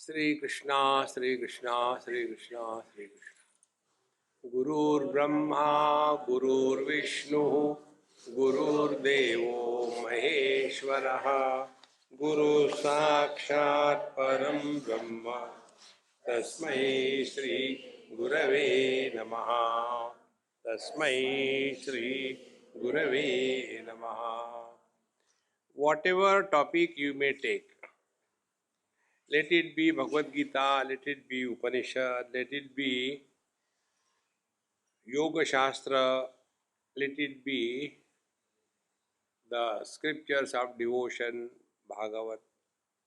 Sri Krishna, Sri Krishna, Sri Krishna, Sri Krishna. Gurur Brahma, Gurur Vishnu, Gurur Devo Maheshwaraha, Guru Sakshat Param Brahma, Tasmai Shri Gurave Namaha, Tasmai Shri Gurave Namaha. Whatever topic you may take, let it be Bhagavad Gita, let it be Upanishad, let it be Yoga Shastra, let it be the scriptures of devotion, Bhagavat,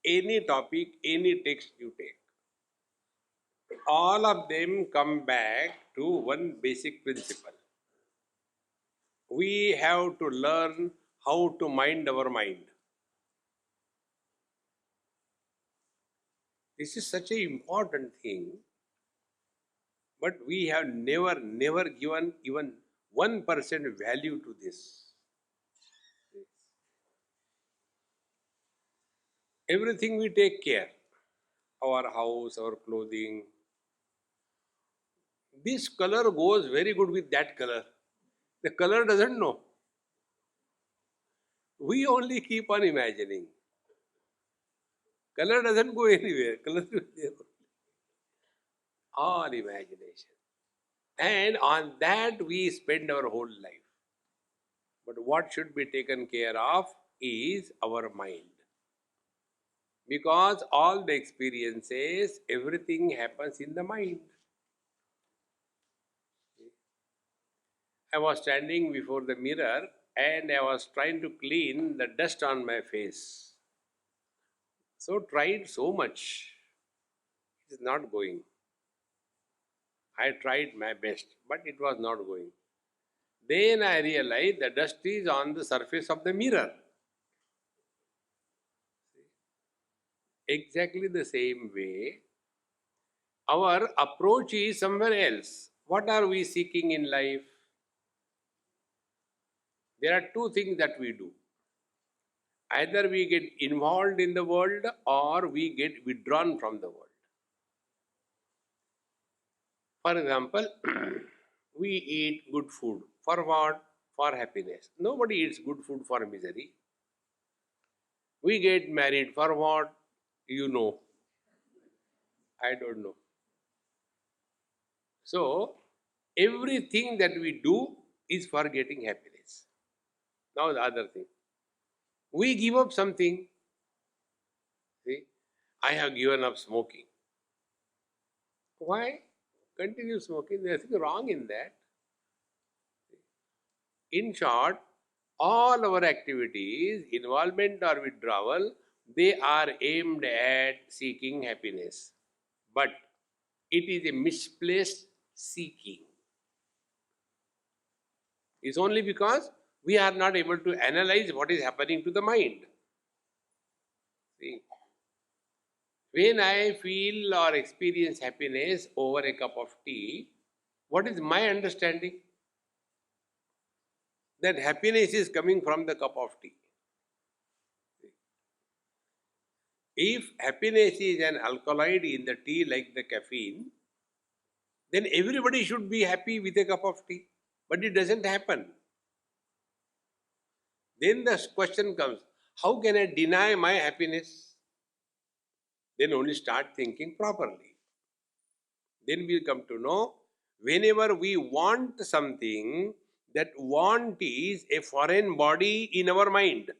any topic, any text you take. All of them come back to one basic principle. We have to learn how to mind our mind. This is such an important thing, but we have never given even 1% value to this. Everything we take care. Our house, our clothing. This color goes very good with that color. The color doesn't know. We only keep on imagining. Color doesn't go anywhere. Color is there. All imagination. And on that we spend our whole life. But what should be taken care of is our mind. Because all the experiences, everything happens in the mind. I was standing before the mirror and I was trying to clean the dust on my face. So tried so much. It is not going. I tried my best, but it was not going. Then I realized the dust is on the surface of the mirror. Exactly the same way, our approach is somewhere else. What are we seeking in life? There are two things that we do. Either we get involved in the world or we get withdrawn from the world. For example, we eat good food. For what? For happiness. Nobody eats good food for misery. We get married for what? You know. I don't know. So, everything that we do is for getting happiness. Now the other thing. We give up something. See, I have given up smoking. Why? Continue smoking. There is nothing wrong in that. In short, all our activities, involvement or withdrawal, they are aimed at seeking happiness. But it is a misplaced seeking. It's only because we are not able to analyze what is happening to the mind. See, when I feel or experience happiness over a cup of tea, what is my understanding? That happiness is coming from the cup of tea. If happiness is an alkaloid in the tea like the caffeine, then everybody should be happy with a cup of tea. But it doesn't happen. Then the question comes, how can I deny my happiness? Then only start thinking properly. Then we'll come to know, whenever we want something, that want is a foreign body in our mind.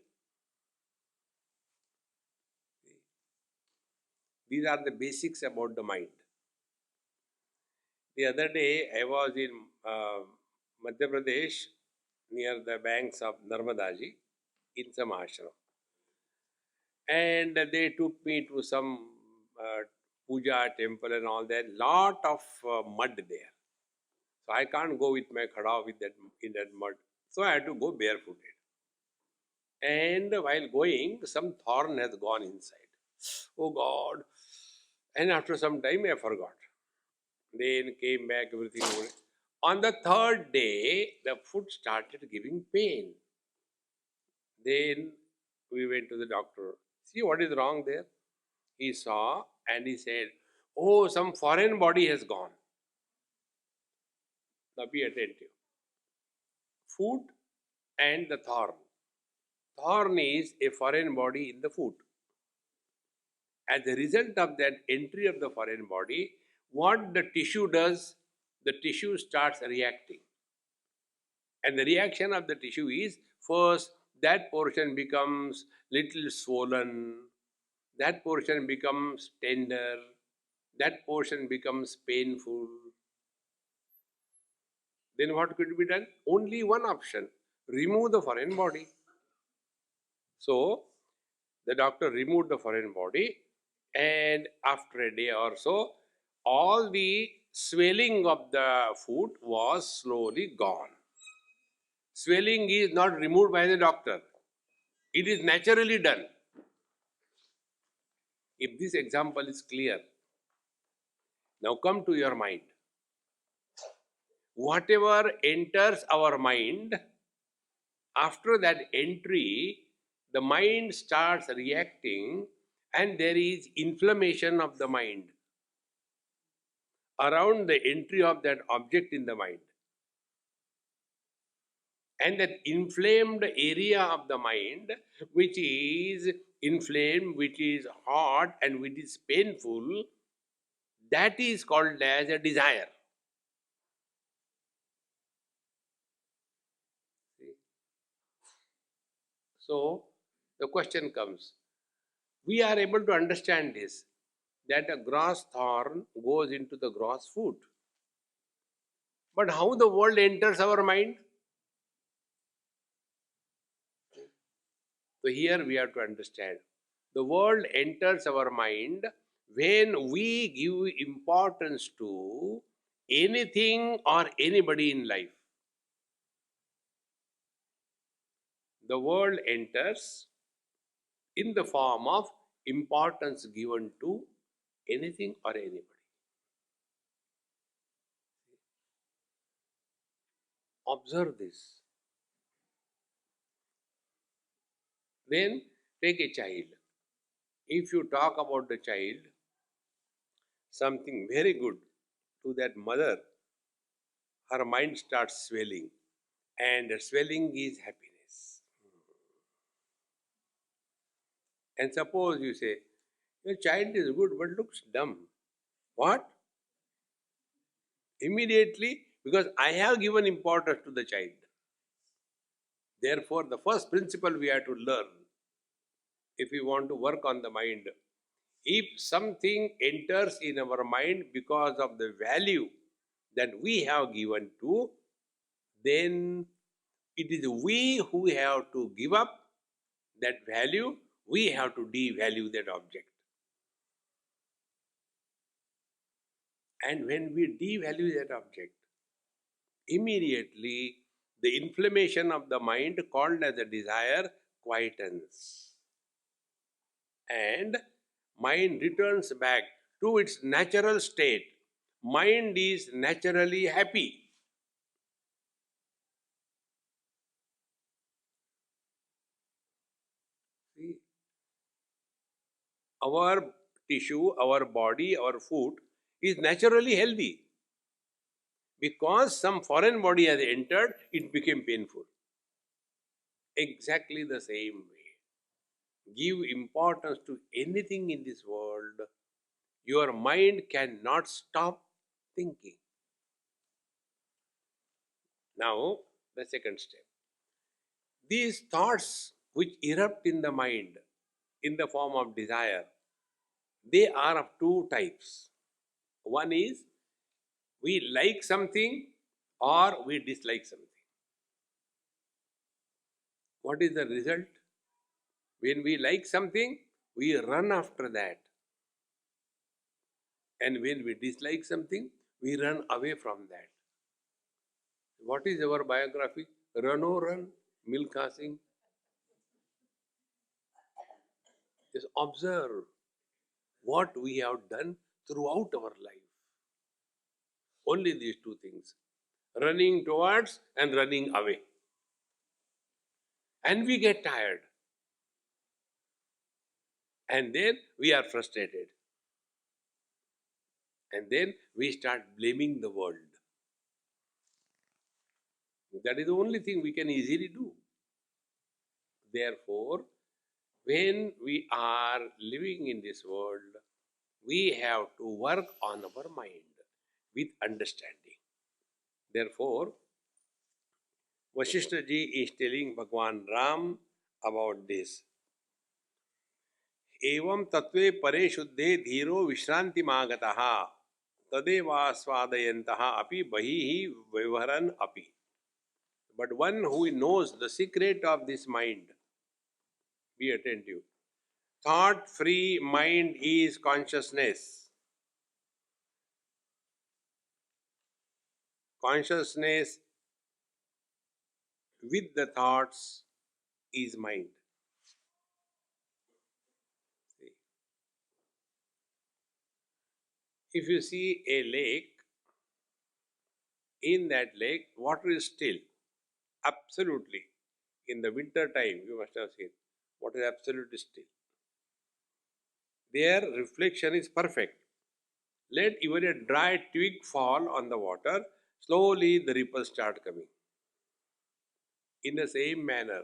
These are the basics about the mind. The other day, I was in Madhya Pradesh, near the banks of Narmadaji, in some ashram. And they took me to some puja temple and all that. Lot of mud there. So I can't go with my khada with that in that mud. So I had to go barefooted. And while going, some thorn has gone inside. Oh God! And after some time, I forgot. Then came back, everything. On the third day, the foot started giving pain. Then we went to the doctor. See what is wrong there? He saw and he said, "Oh, some foreign body has gone." Now be attentive. Food and the thorn. Thorn is a foreign body in the food. As a result of that entry of the foreign body, what the tissue does, the tissue starts reacting. And the reaction of the tissue is, first that portion becomes little swollen, that portion becomes tender, that portion becomes painful. Then what could be done? Only one option: remove the foreign body. So the doctor removed the foreign body, and after a day or so, all the swelling of the foot was slowly gone. Swelling is not removed by the doctor, it is naturally done. If this example is clear, now come to your mind. Whatever enters our mind, after that entry, the mind starts reacting, and there is inflammation of the mind around the entry of that object in the mind. And that inflamed area of the mind, which is inflamed, which is hot, and which is painful, that is called as a desire. See? So the question comes, we are able to understand this, that a gross thorn goes into the gross food. But how the world enters our mind? So here we have to understand. The world enters our mind when we give importance to anything or anybody in life. The world enters in the form of importance given to anything or anybody. Observe this. Then take a child. If you talk about the child, something very good to that mother, her mind starts swelling, and the swelling is happiness. And suppose you say, your child is good but looks dumb. What? Immediately, because I have given importance to the child. Therefore, the first principle we have to learn, if we want to work on the mind, if something enters in our mind because of the value that we have given to, then it is we who have to give up that value, we have to devalue that object. And when we devalue that object, immediately the inflammation of the mind, called as a desire, quietens. And mind returns back to its natural state. Mind is naturally happy. See, our tissue, our body, our food is naturally healthy. Because some foreign body has entered, it became painful. Exactly the same way. Give importance to anything in this world, your mind cannot stop thinking. Now, the second step. These thoughts which erupt in the mind in the form of desire, they are of two types. One is, we like something or we dislike something. What is the result? When we like something, we run after that. And when we dislike something, we run away from that. What is our biography? Run or run, Milkha Singh. Just observe what we have done throughout our life. Only these two things. Running towards and running away. And we get tired. And then we are frustrated. And then we start blaming the world. That is the only thing we can easily do. Therefore, when we are living in this world, we have to work on our mind with understanding. Therefore, Vasistha ji is telling Bhagwan Ram about this. एवं तत्वे परे शुद्धे धीरो विश्रांति मागतः तदेवास्वादयन्तः अपि बहिः व्यवहरन् अपि. But one who knows the secret of this mind, be attentive. Thought-free mind is consciousness. Consciousness with the thoughts is mind. See. If you see a lake, in that lake, water is still. Absolutely. In the winter time, you must have seen, water is absolutely still. Their reflection is perfect. Let even a dry twig fall on the water, slowly the ripples start coming. In the same manner,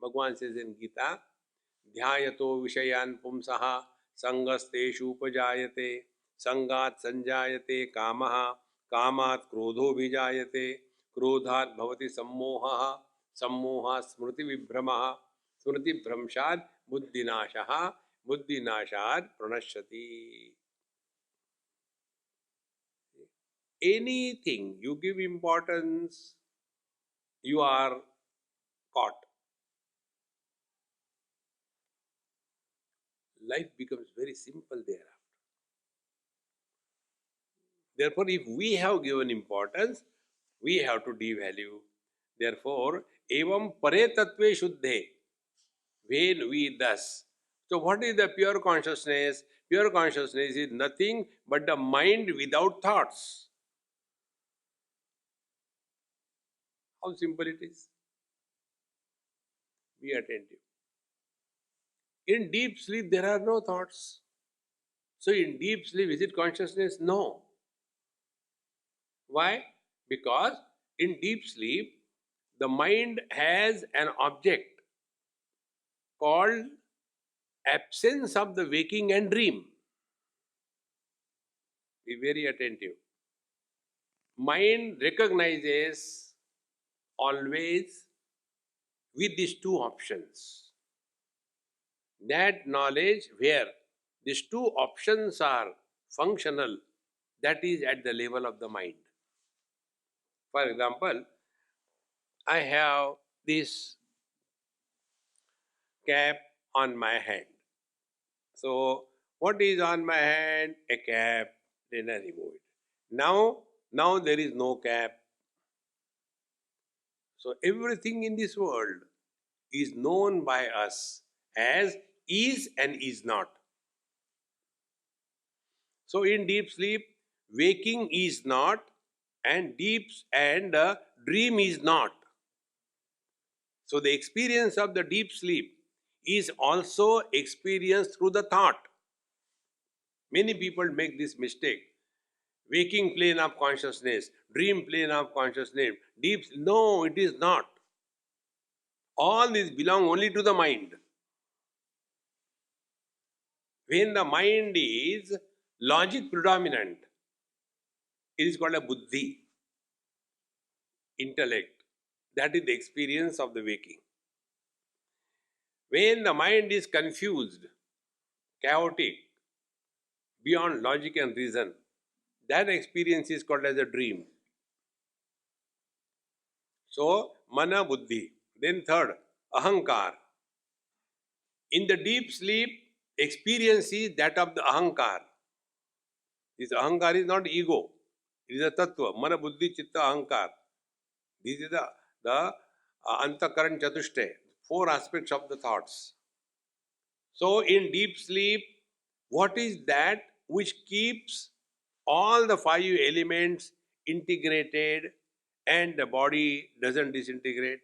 Bhagavan says in Gita, Dhyayato Vishayan Pumsaha Sangasteshu Upajayate Sangat Sanjayate Kamaha Kamat Krodho Vijayate Krodhat Bhavati Sammohaha Sammoha Smriti Vibhramaha Smriti Bhramshad Buddhinashaha Buddhinashad Pranashati. Anything you give importance, you are caught. Life becomes very simple thereafter. Therefore, if we have given importance, we have to devalue. Therefore, evam pare tattve shuddhe, when we thus. So, what is the pure consciousness? Pure consciousness is nothing but the mind without thoughts. How simple it is. Be attentive. In deep sleep, there are no thoughts. So, in deep sleep, is it consciousness? No. Why? Because in deep sleep, the mind has an object called absence of the waking and dream. Be very attentive. Mind recognizes always with these two options. That knowledge where these two options are functional, that is at the level of the mind. For example, I have this cap on my hand. So, what is on my hand? A cap. Then I remove it. Now there is no cap. So, everything in this world is known by us as is and is not. So, in deep sleep, waking is not, and dream is not. So, the experience of the deep sleep is also experienced through the thought. Many people make this mistake. Waking plane of consciousness, dream plane of consciousness, deep. No, it is not. All these belong only to the mind. When the mind is logic predominant, it is called a buddhi, intellect. That is the experience of the waking. When the mind is confused, chaotic, beyond logic and reason, that experience is called as a dream. So, mana buddhi. Then third, ahankar. In the deep sleep, experience is that of the ahankar. This ahankar is not ego. It is a tattva. Mana buddhi chitta ahankar. This is the antakaran chatushte. 4 aspects of the thoughts. So, in deep sleep, what is that which keeps all the 5 elements integrated and the body doesn't disintegrate?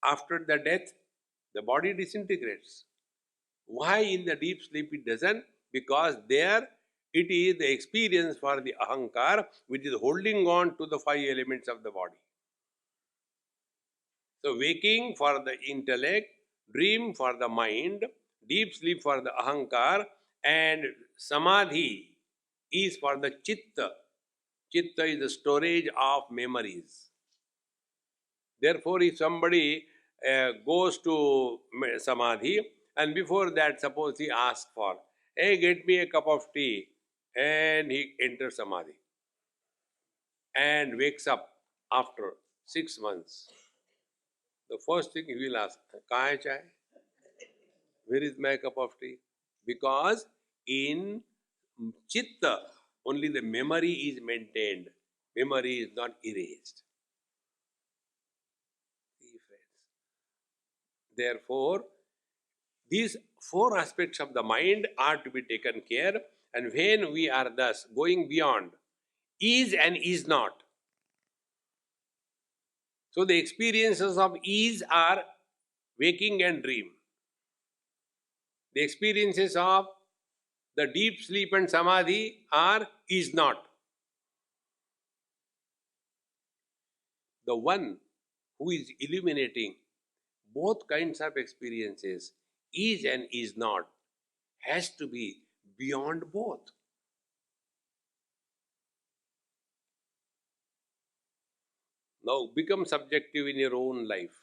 After the death, the body disintegrates. Why in the deep sleep it doesn't? Because there It is the experience for the ahankar which is holding on to the five elements of the body. So waking for the intellect, dream for the mind, deep sleep for the ahankar, and samadhi is for the chitta. Chitta is the storage of memories. Therefore, if somebody goes to samadhi and before that, suppose he asks for, hey, get me a cup of tea, and he enters samadhi and wakes up after 6 months, the first thing he will ask, kahan hai chai? Where is my cup of tea? Because in chitta, only the memory is maintained. Memory is not erased. See, friends. Therefore, these four aspects of the mind are to be taken care, and when we are thus going beyond is and is not. So the experiences of is are waking and dream. The experiences of the deep sleep and samadhi are is not. The one who is illuminating both kinds of experiences, is and is not, has to be beyond both. Now become subjective in your own life.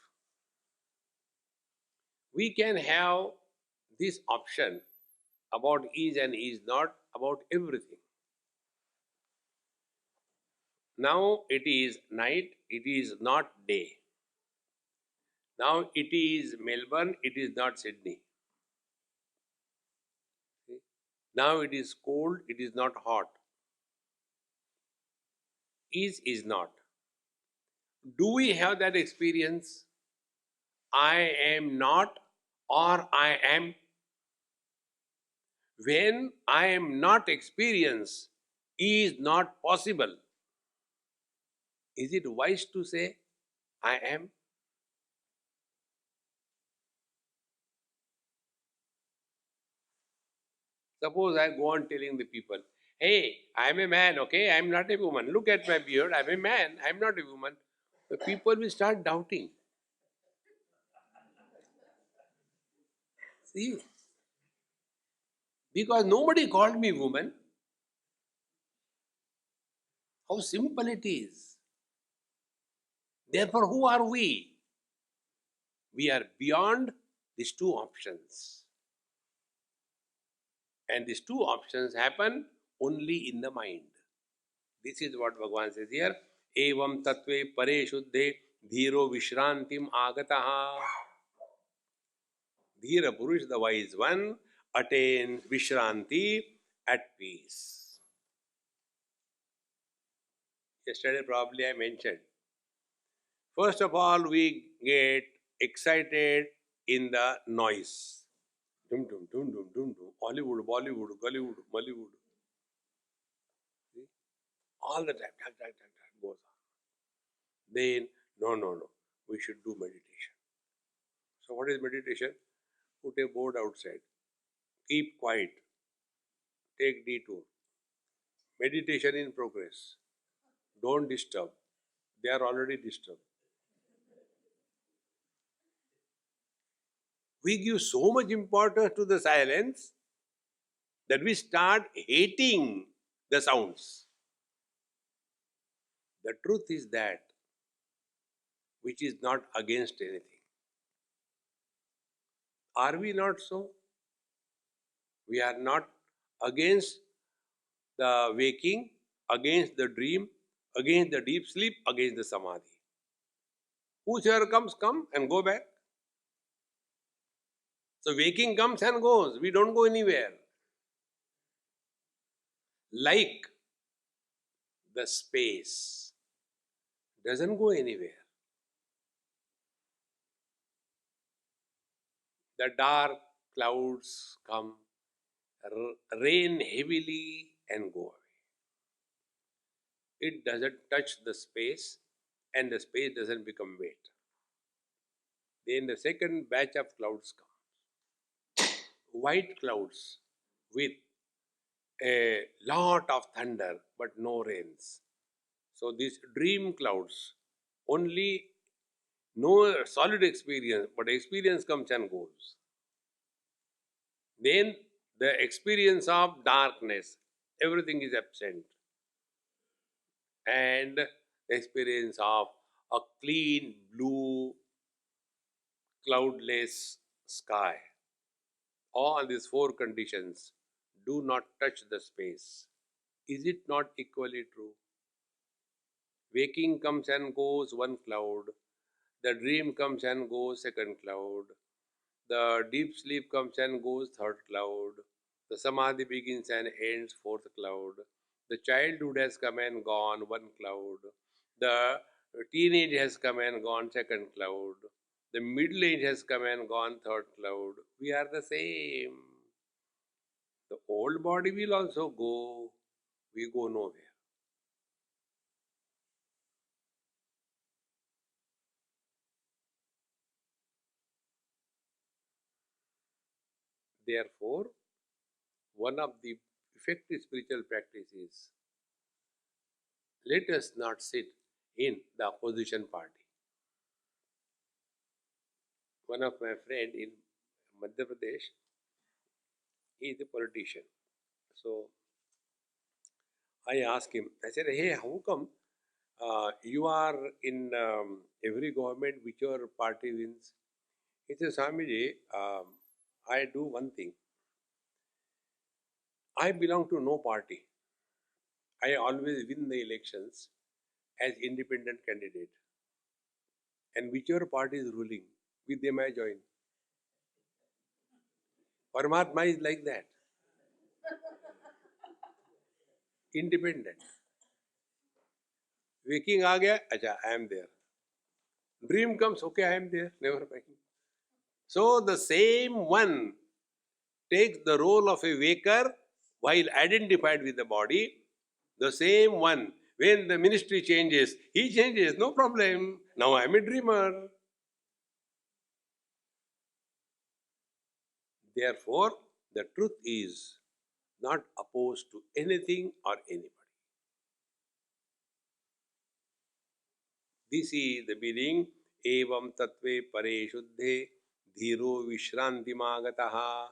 We can have this option about is and is not about everything. Now it is night, it is not day. Now it is Melbourne, it is not Sydney. Now it is cold, it is not hot. Is not. Do we have that experience? I am not or I am. When I am not experience is not possible, is it wise to say I am? Suppose I go on telling the people, hey, I am a man, okay, I am not a woman. Look at my beard, I am a man, I am not a woman. The people will start doubting. See, because nobody called me woman. How simple it is. Therefore, who are we? We are beyond these two options. And these two options happen only in the mind. This is what Bhagavan says here. Evam tatve pare shuddhe dhiro vishrantim agataha. Dhira Purush, the wise one, attains vishranti at peace. Yesterday probably I mentioned. First of all, we get excited in the noise. Dum dum dum dum dum dum. Hollywood, Bollywood, Gollywood, Mollywood. See? All the time, goes on. Then, no, we should do meditation. So what is meditation? Put a board outside. Keep quiet. Take detour. Meditation in progress. Don't disturb. They are already disturbed. We give so much importance to the silence that we start hating the sounds. The truth is that which is not against anything. Are we not so? We are not against the waking, against the dream, against the deep sleep, against the samadhi. Whosoever comes, come and go back. So waking comes and goes. We don't go anywhere. Like the space doesn't go anywhere. The dark clouds come, rain heavily and go away. It doesn't touch the space and the space doesn't become wet. Then the second batch of clouds come. White clouds with a lot of thunder but no rains. So these dream clouds, only no solid experience, but experience comes and goes. Then the experience of darkness, everything is absent. And the experience of a clean blue, cloudless sky. All these four conditions do not touch the space. Is it not equally true? Waking comes and goes, one cloud. The dream comes and goes, second cloud. The deep sleep comes and goes, third cloud. The samadhi begins and ends, fourth cloud. The childhood has come and gone, one cloud. The teenage has come and gone, second cloud. The middle age has come and gone, third cloud. We are the same. The old body will also go. We go nowhere. Therefore, one of the effective spiritual practices, let us not sit in the opposition party. One of my friend in Madhya Pradesh, he is a politician. So I asked him, I said, hey, how come you are in every government, whichever party wins? He said, Swamiji, I do one thing. I belong to no party. I always win the elections as independent candidate. And whichever party is ruling, with them I join. Paramatma is like that. Independent. Waking आ गया, अच्छा, I am there. Dream comes, okay, I am there, never mind. So the same one takes the role of a waker while identified with the body. The same one, when the ministry changes, he changes, no problem. Now I am a dreamer. Therefore, the truth is not opposed to anything or anybody. This is the meaning, evam tatve pare shuddhe dhiro vishrantimagataha.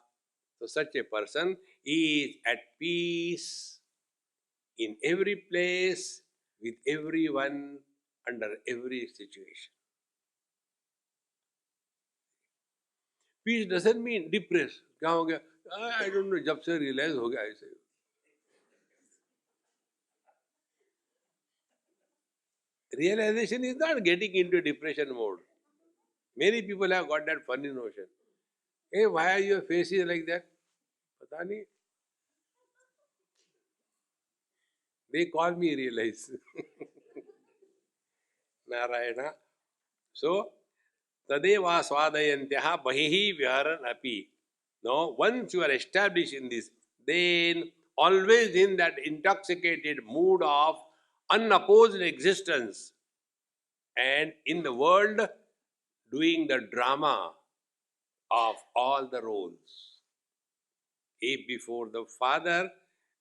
So such a person is at peace in every place, with everyone, under every situation. Peace doesn't mean depressed. क्या हो गया? I don't know, जब से realize हो गया ऐसे. Realization is not getting into depression mode. Many people have got that funny notion. Hey, why are your faces like that? पता नहीं. They call me realize. Narayana. So, tadeva swadayantyaha bahihi viharan api. Now, once you are established in this, then always in that intoxicated mood of unopposed existence, and in the world doing the drama of all the roles. If before the father,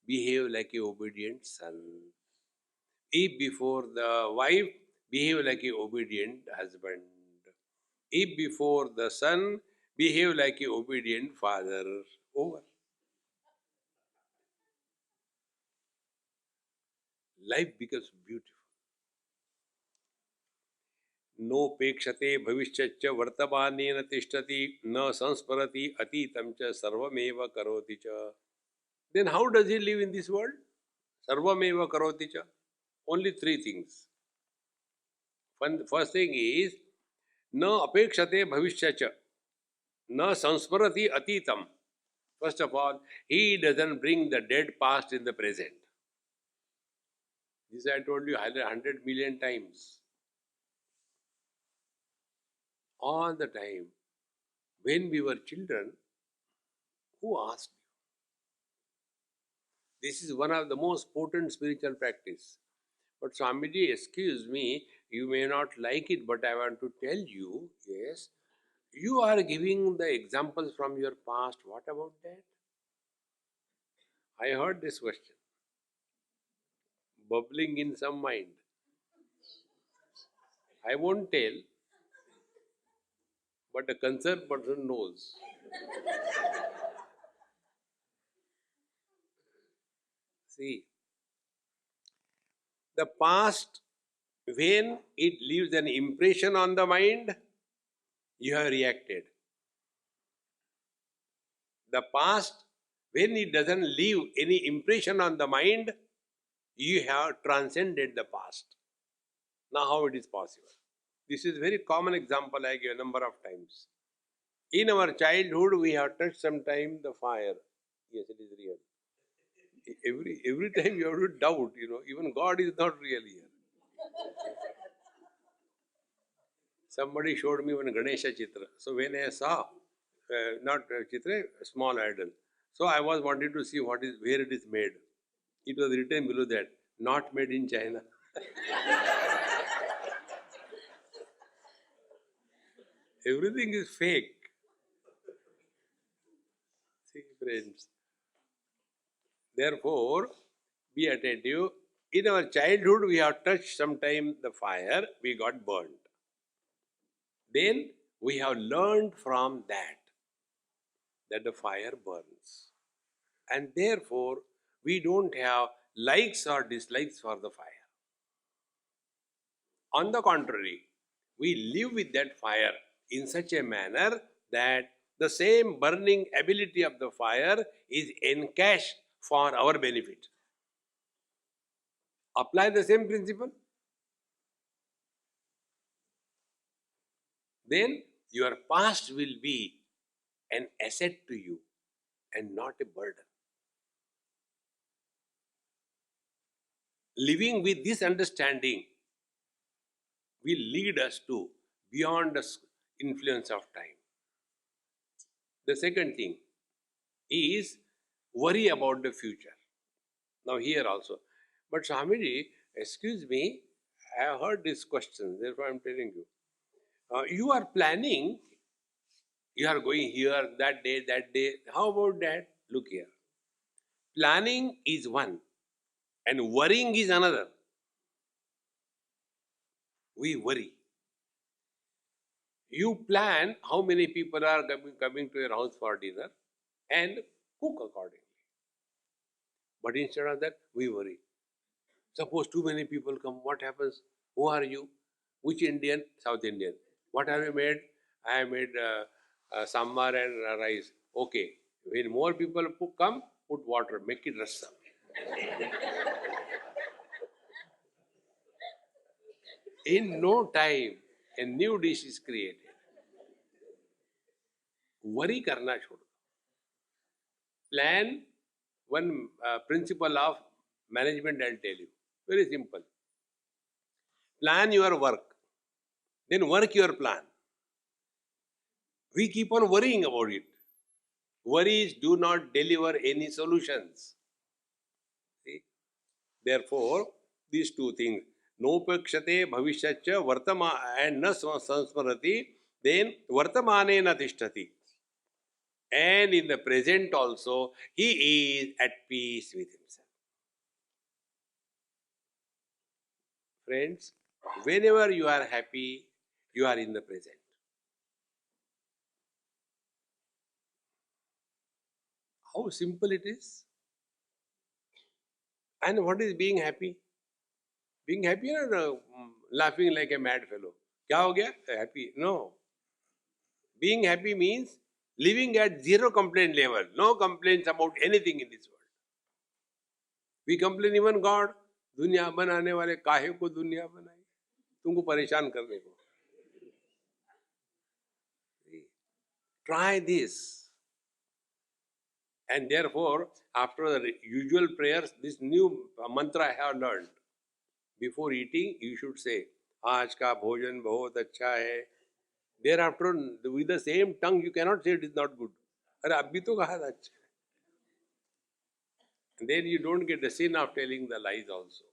behave like a obedient son. If before the wife, behave like a obedient husband. If before the son, behave like a obedient father. Over. Life becomes beautiful. नोपेक्षते भविष्यच्च वर्तमानेन तिष्ठति न संस्मरति अतीतं च सर्वमेव करोति च. Then how does he live in this world? Sarvameva karoti cha. Only three things. First thing is, na apekshate bhavishya cha. Na sansmarati atitam. First of all, he doesn't bring the dead past in the present. This I told you 100 million times. All the time, when we were children, who asked you? This is one of the most potent spiritual practice. But Swamiji, excuse me, you may not like it, but I want to tell you, yes, you are giving the examples from your past. What about that? I heard this question. Bubbling in some mind. I won't tell, but the concerned person knows. See, the past, when it leaves an impression on the mind, you have reacted. The past, when it doesn't leave any impression on the mind, you have transcended the past. Now, how it is possible? This is a very common example I gave a number of times. In our childhood, we have touched sometime the fire. Yes, it is real. Every time you have to doubt, even God is not real here. Somebody showed me one Ganesha Chitra. So when I saw, not Chitra, a small idol. So I was wanting to see where it is made. It was written below that, not made in China. Everything is fake. See, friends. Therefore, be attentive. In our childhood, we have touched sometime the fire, we got burnt. Then we have learned from that the fire burns. And therefore, we don't have likes or dislikes for the fire. On the contrary, we live with that fire in such a manner that the same burning ability of the fire is encashed for our benefit. Apply the same principle. Then your past will be an asset to you and not a burden. Living with this understanding will lead us to beyond the influence of time. The second thing is worry about the future. Now here also. But Swamiji, excuse me, I have heard this question, therefore I am telling you. You are planning, you are going here, that day. How about that? Look here. Planning is one and worrying is another. We worry. You plan how many people are coming to your house for dinner and cook accordingly. But instead of that, we worry. Suppose too many people come, what happens? Who are you? Which Indian? South Indian. What have you made? I have made sambar and rice. Okay. When more people come, put water, make it rasa. In no time, a new dish is created. Worry karna chhod. Plan one principle of management, I'll tell you. Very simple. Plan your work. Then work your plan. We keep on worrying about it. Worries do not deliver any solutions. See? Therefore, these two things, nopakshate bhavishyatcha vartama and na sansmarati, then vartamane na tishtati. And in the present also, he is at peace with himself. Friends, whenever you are happy, you are in the present. How simple it is. And what is being happy? Being happy or laughing like a mad fellow? Kya ho gaya? Happy? No. Being happy means living at zero complaint level. No complaints about anything in this world. We complain even God. दुनिया बनाने वाले काहे को दुनिया बनाई? तुमको परेशान करने को. Try this. And therefore, after the usual prayers, this new mantra I have learned. Before eating, you should say, "Aaj ka bhojan bahut acha hai." Thereafter, with the same tongue, you cannot say it is not good. Arey, abhi to kaha tha acha. And then you don't get the sin of telling the lies also.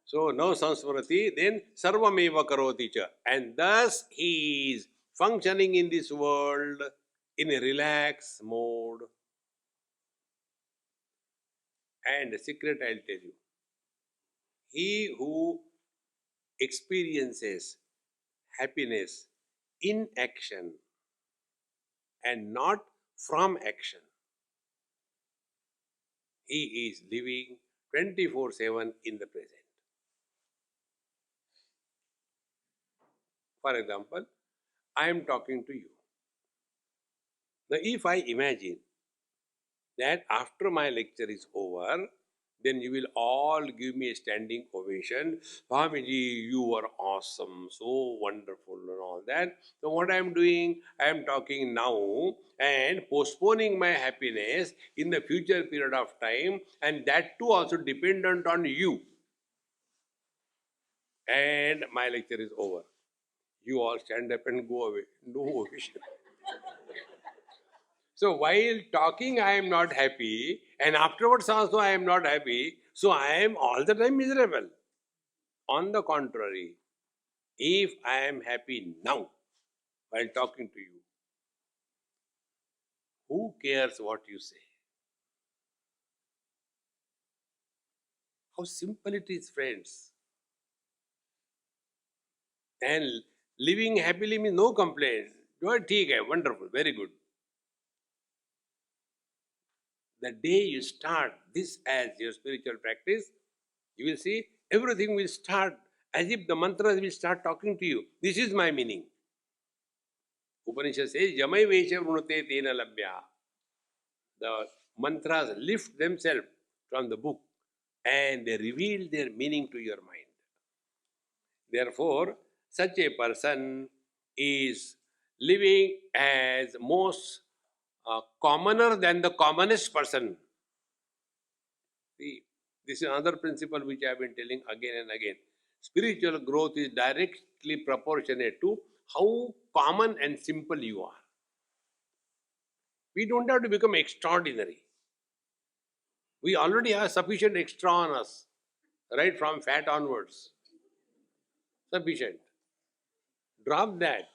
So, no sansmarati, then sarvameva karoti cha. And thus, he is functioning in this world in a relaxed mode. And the secret I'll tell you. He who experiences happiness in action and not from action, he is living 24/7 in the present. For example, I am talking to you. Now, if I imagine that after my lecture is over, then you will all give me a standing ovation. Swamiji, you were awesome, so wonderful, and all that. So, what I am doing, I am talking now and postponing my happiness in the future period of time, and that too also dependent on you. And my lecture is over. You all stand up and go away. No ovation. So while talking, I am not happy, and afterwards also I am not happy. So I am all the time miserable. On the contrary, if I am happy now while talking to you, who cares what you say? How simple it is, friends. And living happily means no complaint. You are wonderful, very good. The day you start this as your spiritual practice, you will see everything will start as if the mantras will start talking to you. This is my meaning. Upanishad says, Yamai Vesha Vrunate Tena Labhya. The mantras lift themselves from the book and they reveal their meaning to your mind. Therefore, such a person is living as most commoner than the commonest person. See, this is another principle which I have been telling again and again. Spiritual growth is directly proportionate to how common and simple you are. We don't have to become extraordinary. We already have sufficient extra on us, right from fat onwards. Sufficient. Drop that.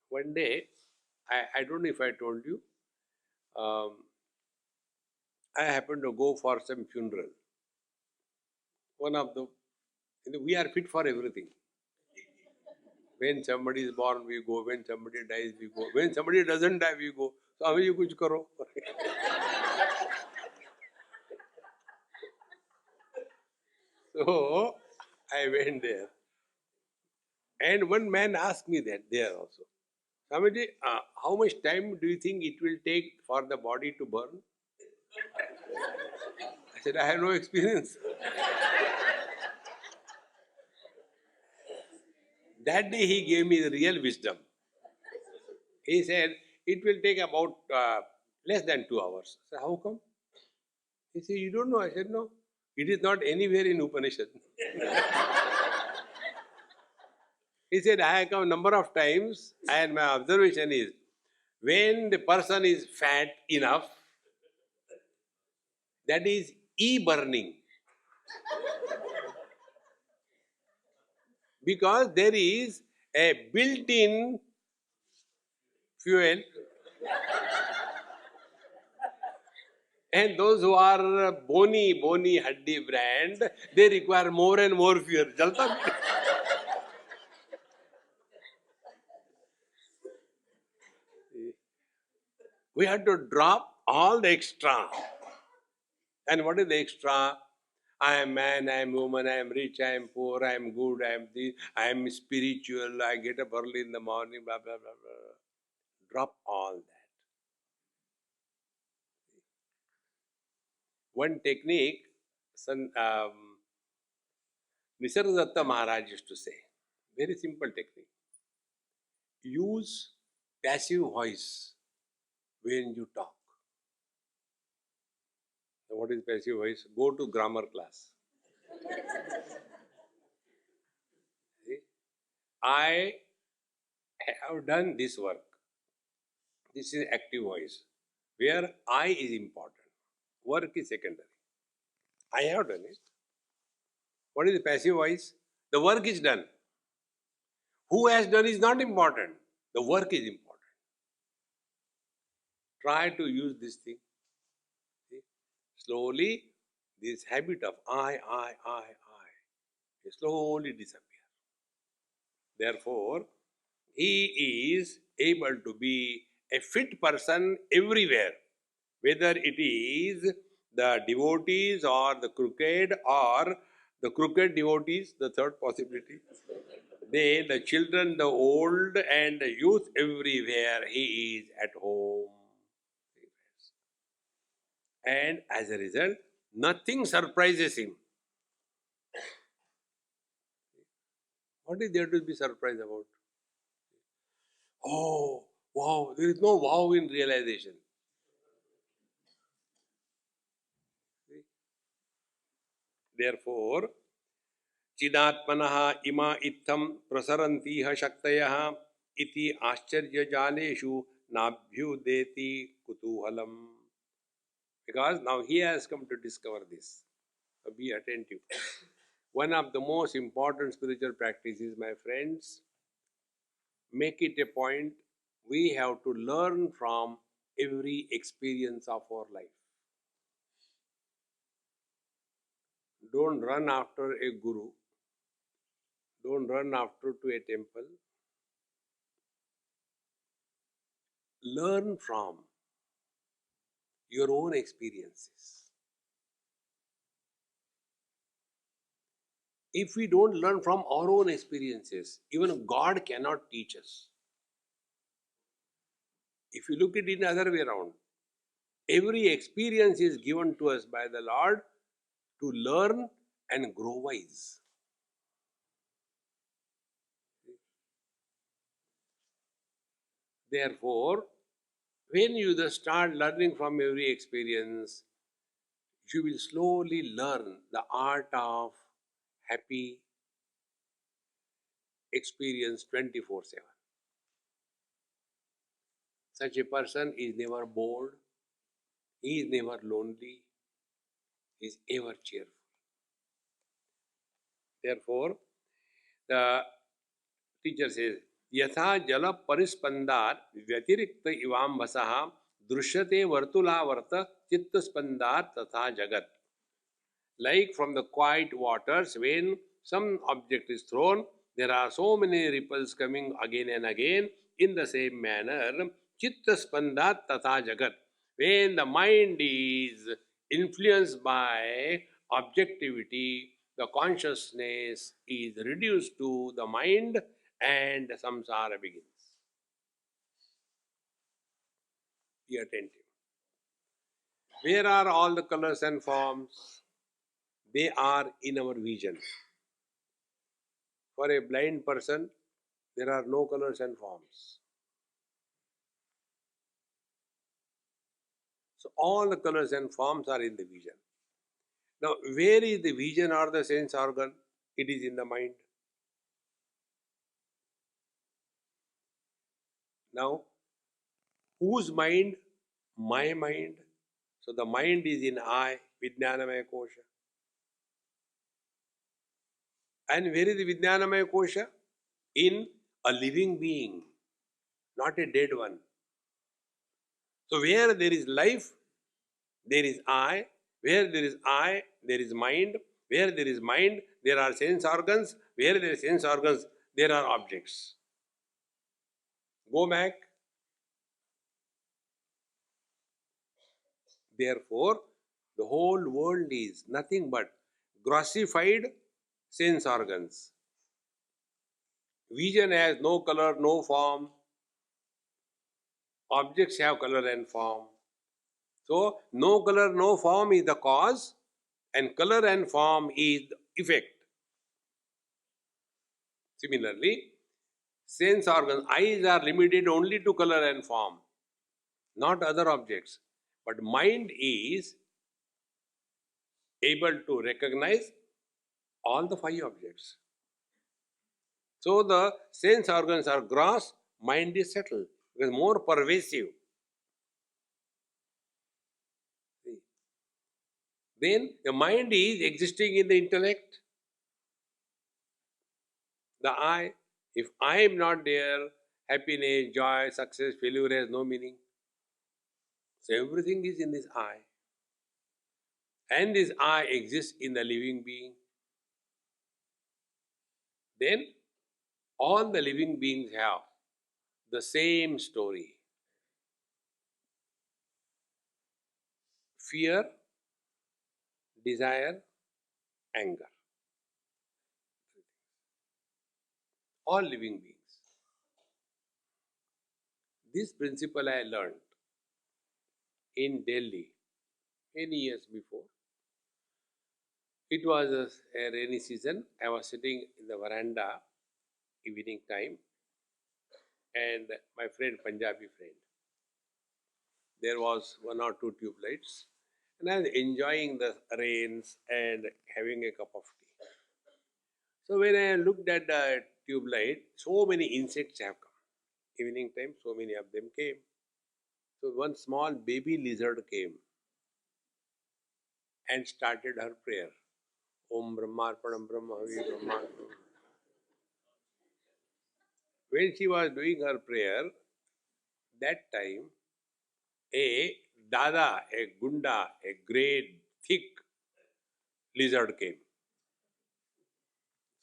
One day, I don't know if I told you, I happened to go for some funeral. One of the, we are fit for everything. When somebody is born, we go. When somebody dies, we go. When somebody doesn't die, we go. So, how you kuch karo? So, I went there. And one man asked me that there also. Swamiji, how much time do you think it will take for the body to burn? I said, I have no experience. That day he gave me the real wisdom. He said, it will take about less than 2 hours. I said, how come? He said, you don't know? I said, no. It is not anywhere in Upanishad. He said, I have come a number of times and my observation is, when the person is fat enough, that is e-burning. Because there is a built-in fuel. And those who are bony haddi brand, they require more and more fuel. Jalta. We have to drop all the extra. And what is the extra? I am man, I am woman, I am rich, I am poor, I am good, I am this, I am spiritual, I get up early in the morning, blah, blah, blah, blah. Drop all that. One technique, Nisargadatta Maharaj used to say, very simple technique. Use passive voice when you talk. Now, what is passive voice? Go to grammar class. See? I have done this work. This is active voice, where I is important. Work is secondary. I have done it. What is the passive voice? The work is done. Who has done is not important. The work is important. Try to use this thing. See? Slowly, this habit of I will slowly disappear. Therefore, he is able to be a fit person everywhere, whether it is the devotees or the crooked devotees, the third possibility. They, the children, the old and the youth, everywhere he is at home. And as a result, nothing surprises him. What is there to be surprised about? Oh, wow, there is no wow in realization. Therefore, चिदात्मनः इमा इत्थं प्रसरन्तीह शक्तयः इति आश्चर्यजालेषु नाभ्युदेति कुतूहलम्. Because now he has come to discover this. So be attentive. One of the most important spiritual practices, my friends, make it a point, we have to learn from every experience of our life. Don't run after a guru. Don't run after to a temple. Learn from your own experiences. If we don't learn from our own experiences, even God cannot teach us. If you look at it in the other way around, every experience is given to us by the Lord to learn and grow wise. Therefore, when you just start learning from every experience, you will slowly learn the art of happy experience 24/7. Such a person is never bored, he is never lonely, he is ever cheerful. Therefore, the teacher says, Yatha jala parispandar vyatirikta ivam vasaha drishyate vartulavarta chitta spandar tatha jagat. Like from the quiet waters, when some object is thrown, there are so many ripples coming again and again. In the same manner, chitta spandat tatha jagat. When the mind is influenced by objectivity, the consciousness is reduced to the mind and samsara begins. Be attentive. Where are all the colors and forms? They are in our vision. For a blind person, there are no colors and forms. So all the colors and forms are in the vision. Now, where is the vision or the sense organ? It is in the mind. Now, whose mind? My mind. So the mind is in I, Vijnanamaya Kosha. And where is the Vijnanamaya Kosha? In a living being, not a dead one. So where there is life, there is I. Where there is I, there is mind. Where there is mind, there are sense organs. Where there are sense organs, there are objects. Go back. Therefore, the whole world is nothing but grossified sense organs. Vision has no color, no form. Objects have color and form. So, no color, no form is the cause, and color and form is the effect. Similarly, sense organs, eyes are limited only to color and form, not other objects. But mind is able to recognize all the five objects. So the sense organs are gross, mind is subtle, because more pervasive. Then the mind is existing in the intellect. The I, if I am not there, happiness, joy, success, failure has no meaning. So everything is in this I. And this I exists in the living being. Then all the living beings have the same story. Fear, desire, anger. All living beings. This principle I learned in Delhi many years before. It was a rainy season. I was sitting in the veranda evening time, and my friend, Punjabi friend, there was one or two tube lights, and I was enjoying the rains and having a cup of tea. So when I looked at the tube light, so many insects have come. Evening time, so many of them came. So one small baby lizard came and started her prayer. Om Brahmarpanam Brahmavi Brahma. When she was doing her prayer, that time a dada, a gunda, a great thick lizard came.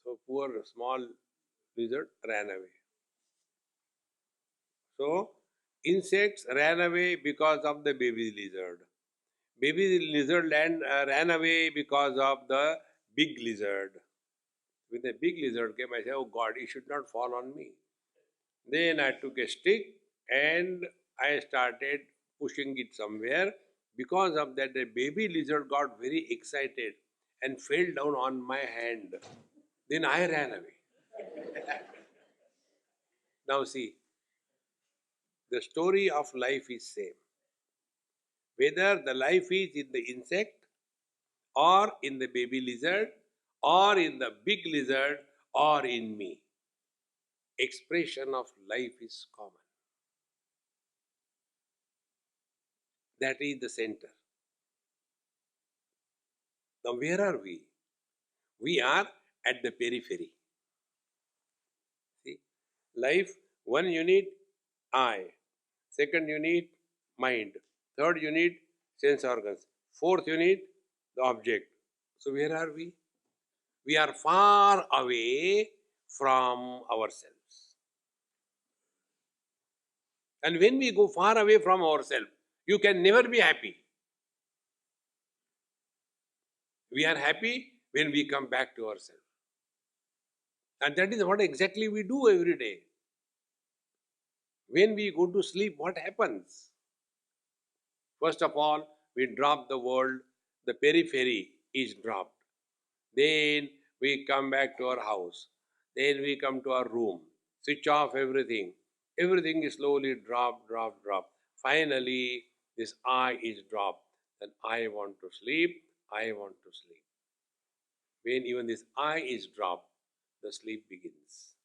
So poor small lizard ran away. So insects ran away because of the baby lizard. Baby lizard ran away because of the big lizard. When the big lizard came, I said, oh God, it should not fall on me. Then I took a stick and I started pushing it somewhere. Because of that, the baby lizard got very excited and fell down on my hand. Then I ran away. Now see, the story of life is same. Whether the life is in the insect or in the baby lizard or in the big lizard or in me, expression of life is common. That is the center. Now where are we? We are at the periphery. See, life, one unit, I. Second unit, mind. Third unit, sense organs. Fourth unit, the object. So where are we? We are far away from ourselves. And when we go far away from ourselves, you can never be happy. We are happy when we come back to ourselves. And that is what exactly we do every day. When we go to sleep, what happens? First of all, we drop the world, the periphery is dropped. Then we come back to our house. Then we come to our room, switch off everything. Everything is slowly drop. Finally, this I is dropped. Then I want to sleep, I want to sleep. When even this I is dropped, the sleep begins.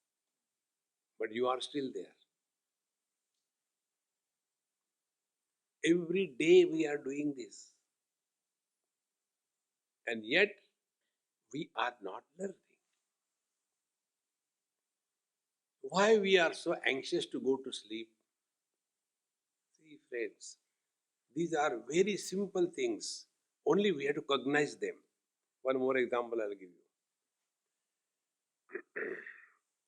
But you are still there. Every day we are doing this. And yet, we are not learning. Why we are so anxious to go to sleep? See, friends, these are very simple things. Only we have to cognize them. One more example I'll give you.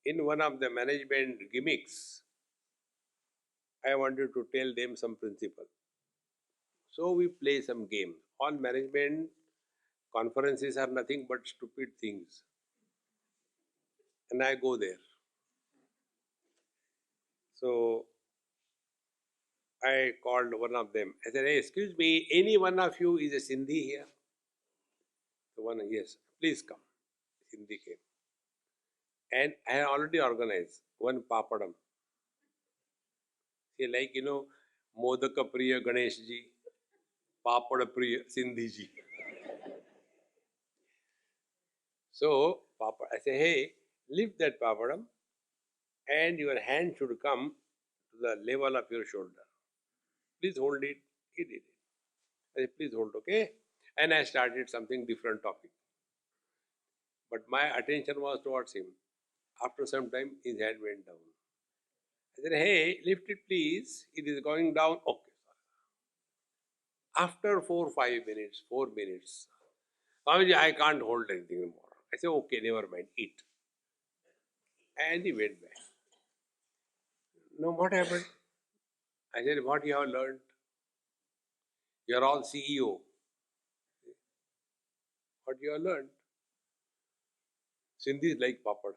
In one of the management gimmicks, I wanted to tell them some principle. So we play some game. All management conferences are nothing but stupid things. And I go there. So I called one of them. I said, hey, excuse me, any one of you is a Sindhi here? So one, yes, please come. Sindhi came. And I had already organized one papadam. See, like, Modaka Priya Ganesh ji, Papada Priya Sindhi ji. So, I say, hey, lift that papadam and your hand should come to the level of your shoulder. Please hold it. He did it. I said, please hold, okay? And I started something different topic. But my attention was towards him. After some time, his hand went down. I said, hey, lift it please. It is going down. Okay, sorry. After 4 5 minutes, 4 minutes, Swamiji, I can't hold anything more. I said, okay, never mind, eat. And he went back. Now what happened? I said, what you have learned? You are all CEO. What you have learned? Sindhi is like papad.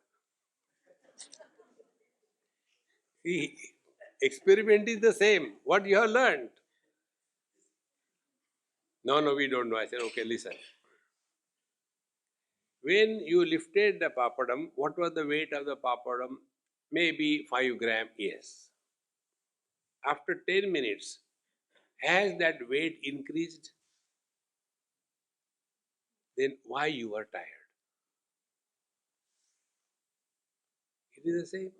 See, experiment is the same. What you have learned? No, we don't know. I said, okay, listen. When you lifted the papadam, what was the weight of the papadam? Maybe 5 gram, yes. After 10 minutes, has that weight increased? Then why you were tired? It is the same.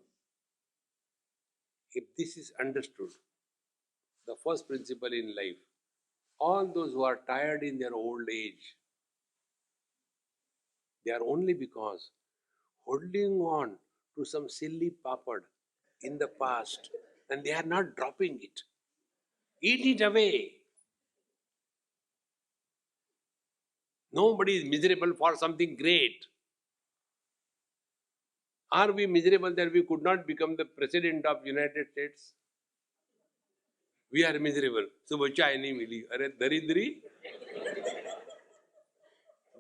If this is understood, the first principle in life, all those who are tired in their old age, they are only because holding on to some silly papad in the past and they are not dropping it. Eat it away. Nobody is miserable for something great. Are we miserable that we could not become the president of United States? We are miserable. Subha chai nahi mili. Are daridri?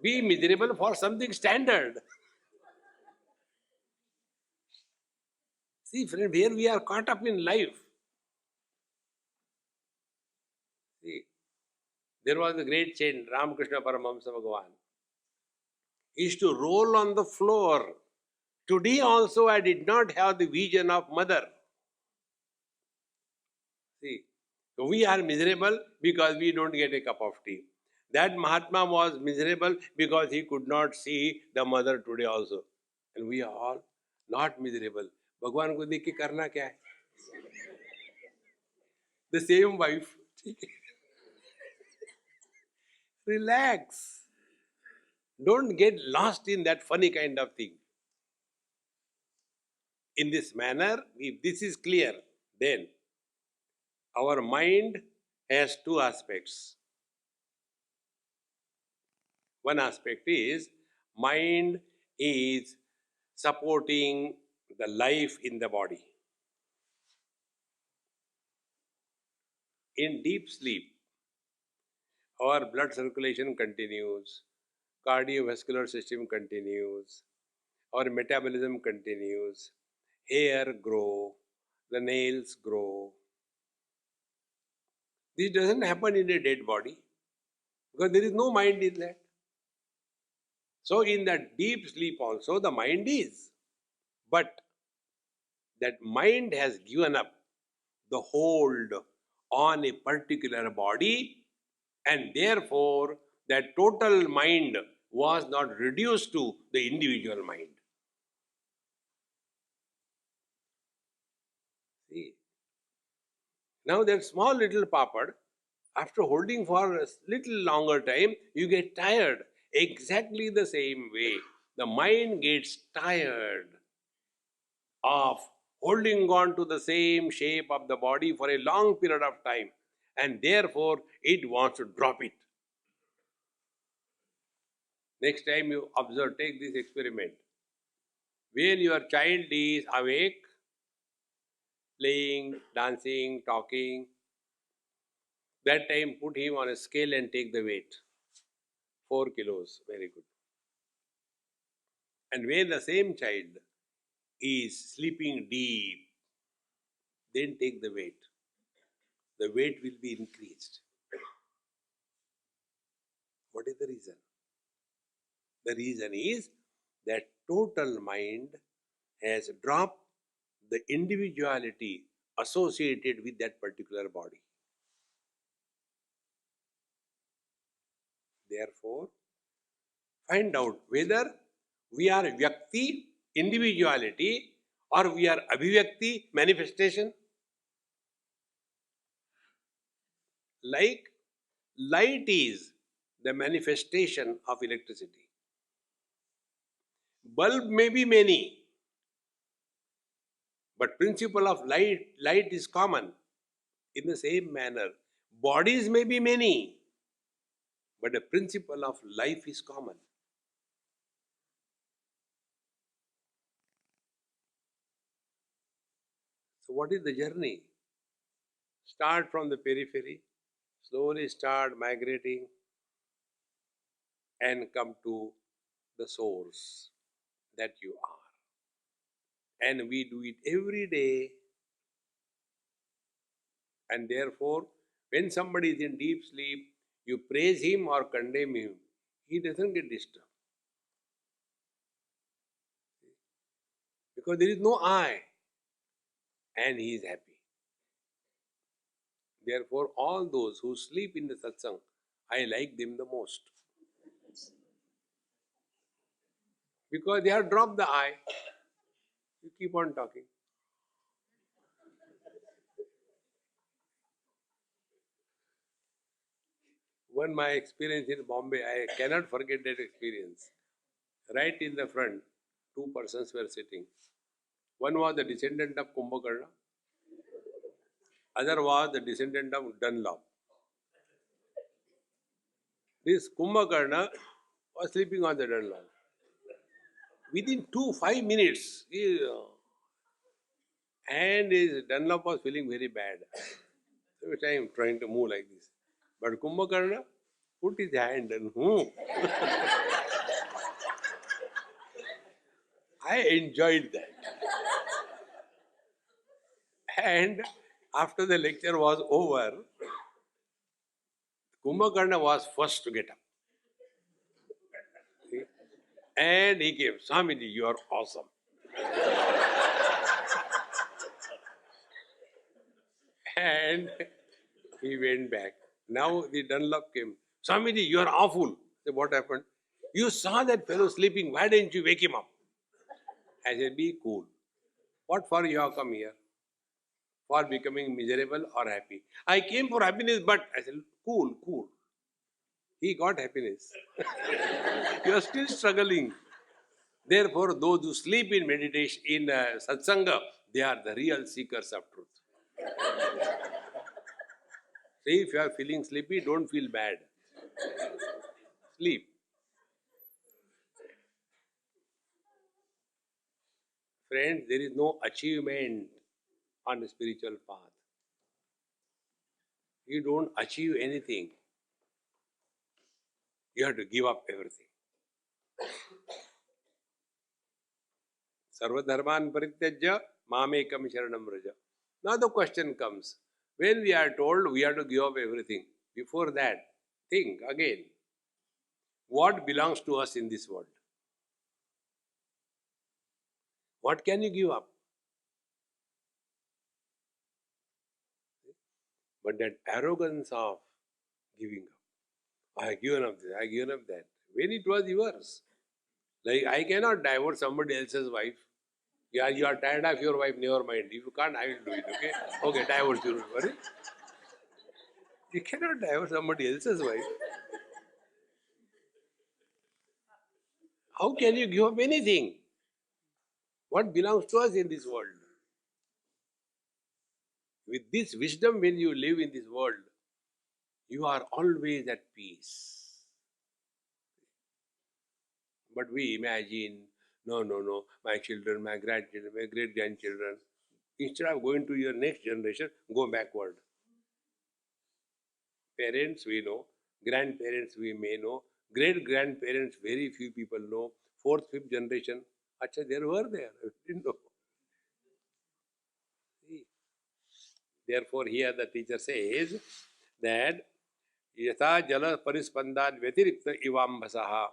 Be miserable for something standard. See, friend, where we are caught up in life. See, there was a great saint, Ramakrishna Paramahamsa Bhagavan. He used to roll on the floor. Today also I did not have the vision of mother. See, we are miserable because we don't get a cup of tea. That Mahatma was miserable because he could not see the mother today also. And we are all not miserable. Bhagwan ko dekh ke karna kya hai? The same wife. Relax. Don't get lost in that funny kind of thing. In this manner, if this is clear, then our mind has two aspects. One aspect is mind is supporting the life in the body. In deep sleep, our blood circulation continues, cardiovascular system continues, our metabolism continues, hair grow, the nails grow. This doesn't happen in a dead body because there is no mind in that. So in that deep sleep also the mind is. But that mind has given up the hold on a particular body and therefore that total mind was not reduced to the individual mind. See? Now that small little papad, after holding for a little longer time, you get tired. Exactly the same way, the mind gets tired of holding on to the same shape of the body for a long period of time, and therefore it wants to drop it. Next time you observe, take this experiment. When your child is awake, playing, dancing, talking, that time put him on a scale and take the weight. 4 kilos, very good. And when the same child is sleeping deep, then take the weight. The weight will be increased. What is the reason? The reason is that total mind has dropped the individuality associated with that particular body. Therefore, find out whether we are Vyakti, individuality, or we are Abhivyakti, manifestation. Like light is the manifestation of electricity. Bulb may be many, but principle of light is common. In the same manner, Bodies may be many, but the principle of life is common. So what is the journey? Start from the periphery, slowly start migrating and come to the source that you are. And we do it every day. And therefore, when somebody is in deep sleep, you praise him or condemn him, he doesn't get disturbed. Because there is no I, and he is happy. Therefore, all those who sleep in the satsang, I like them the most. Because they have dropped the I. You keep on talking. One my experience in Bombay, I cannot forget that experience. Right in the front, two persons were sitting. One was the descendant of Kumbhakarna, other was the descendant of Dunlop. This Kumbhakarna was sleeping on the Dunlop. Within 5 minutes, and his Dunlop was feeling very bad. Every time trying to move like this. But Kumbhakarna put his hand and I enjoyed that. And after the lecture was over, Kumbhakarna was first to get up. See? And he came, Swamiji, you are awesome. And he went back. Now the Dunlop came. Swamiji, you are awful. I said, what happened? You saw that fellow sleeping. Why didn't you wake him up? I said, be cool. What for you have come here? For becoming miserable or happy? I came for happiness, but I said, cool, cool. He got happiness. You are still struggling. Therefore, those who sleep in meditation, in satsanga, they are the real seekers of truth. See, if you are feeling sleepy, don't feel bad. Sleep. Friends, there is no achievement on the spiritual path. You don't achieve anything. You have to give up everything. Sarva dharman parityajya mamekam sharanam vraja. Now the question comes, when we are told we have to give up everything, before that, think again, what belongs to us in this world? What can you give up? But that arrogance of giving up, I have given up this, I have given up that, when it was yours. Like, I cannot divorce somebody else's wife. Yeah, you are tired of your wife, never mind. If you can't, I will do it, okay? Okay, divorce your wife. You cannot divorce somebody else's wife. How can you give up anything? What belongs to us in this world? With this wisdom, when you live in this world, you are always at peace. But we imagine, no, my children, my grandchildren, my great-grandchildren. Instead of going to your next generation, go backward. Parents we know, grandparents we may know, great-grandparents very few people know, fourth, fifth generation, acha, they were there, I didn't know. See? Therefore, here the teacher says that yatha jala parispandat vyatirikta ivambhasaha.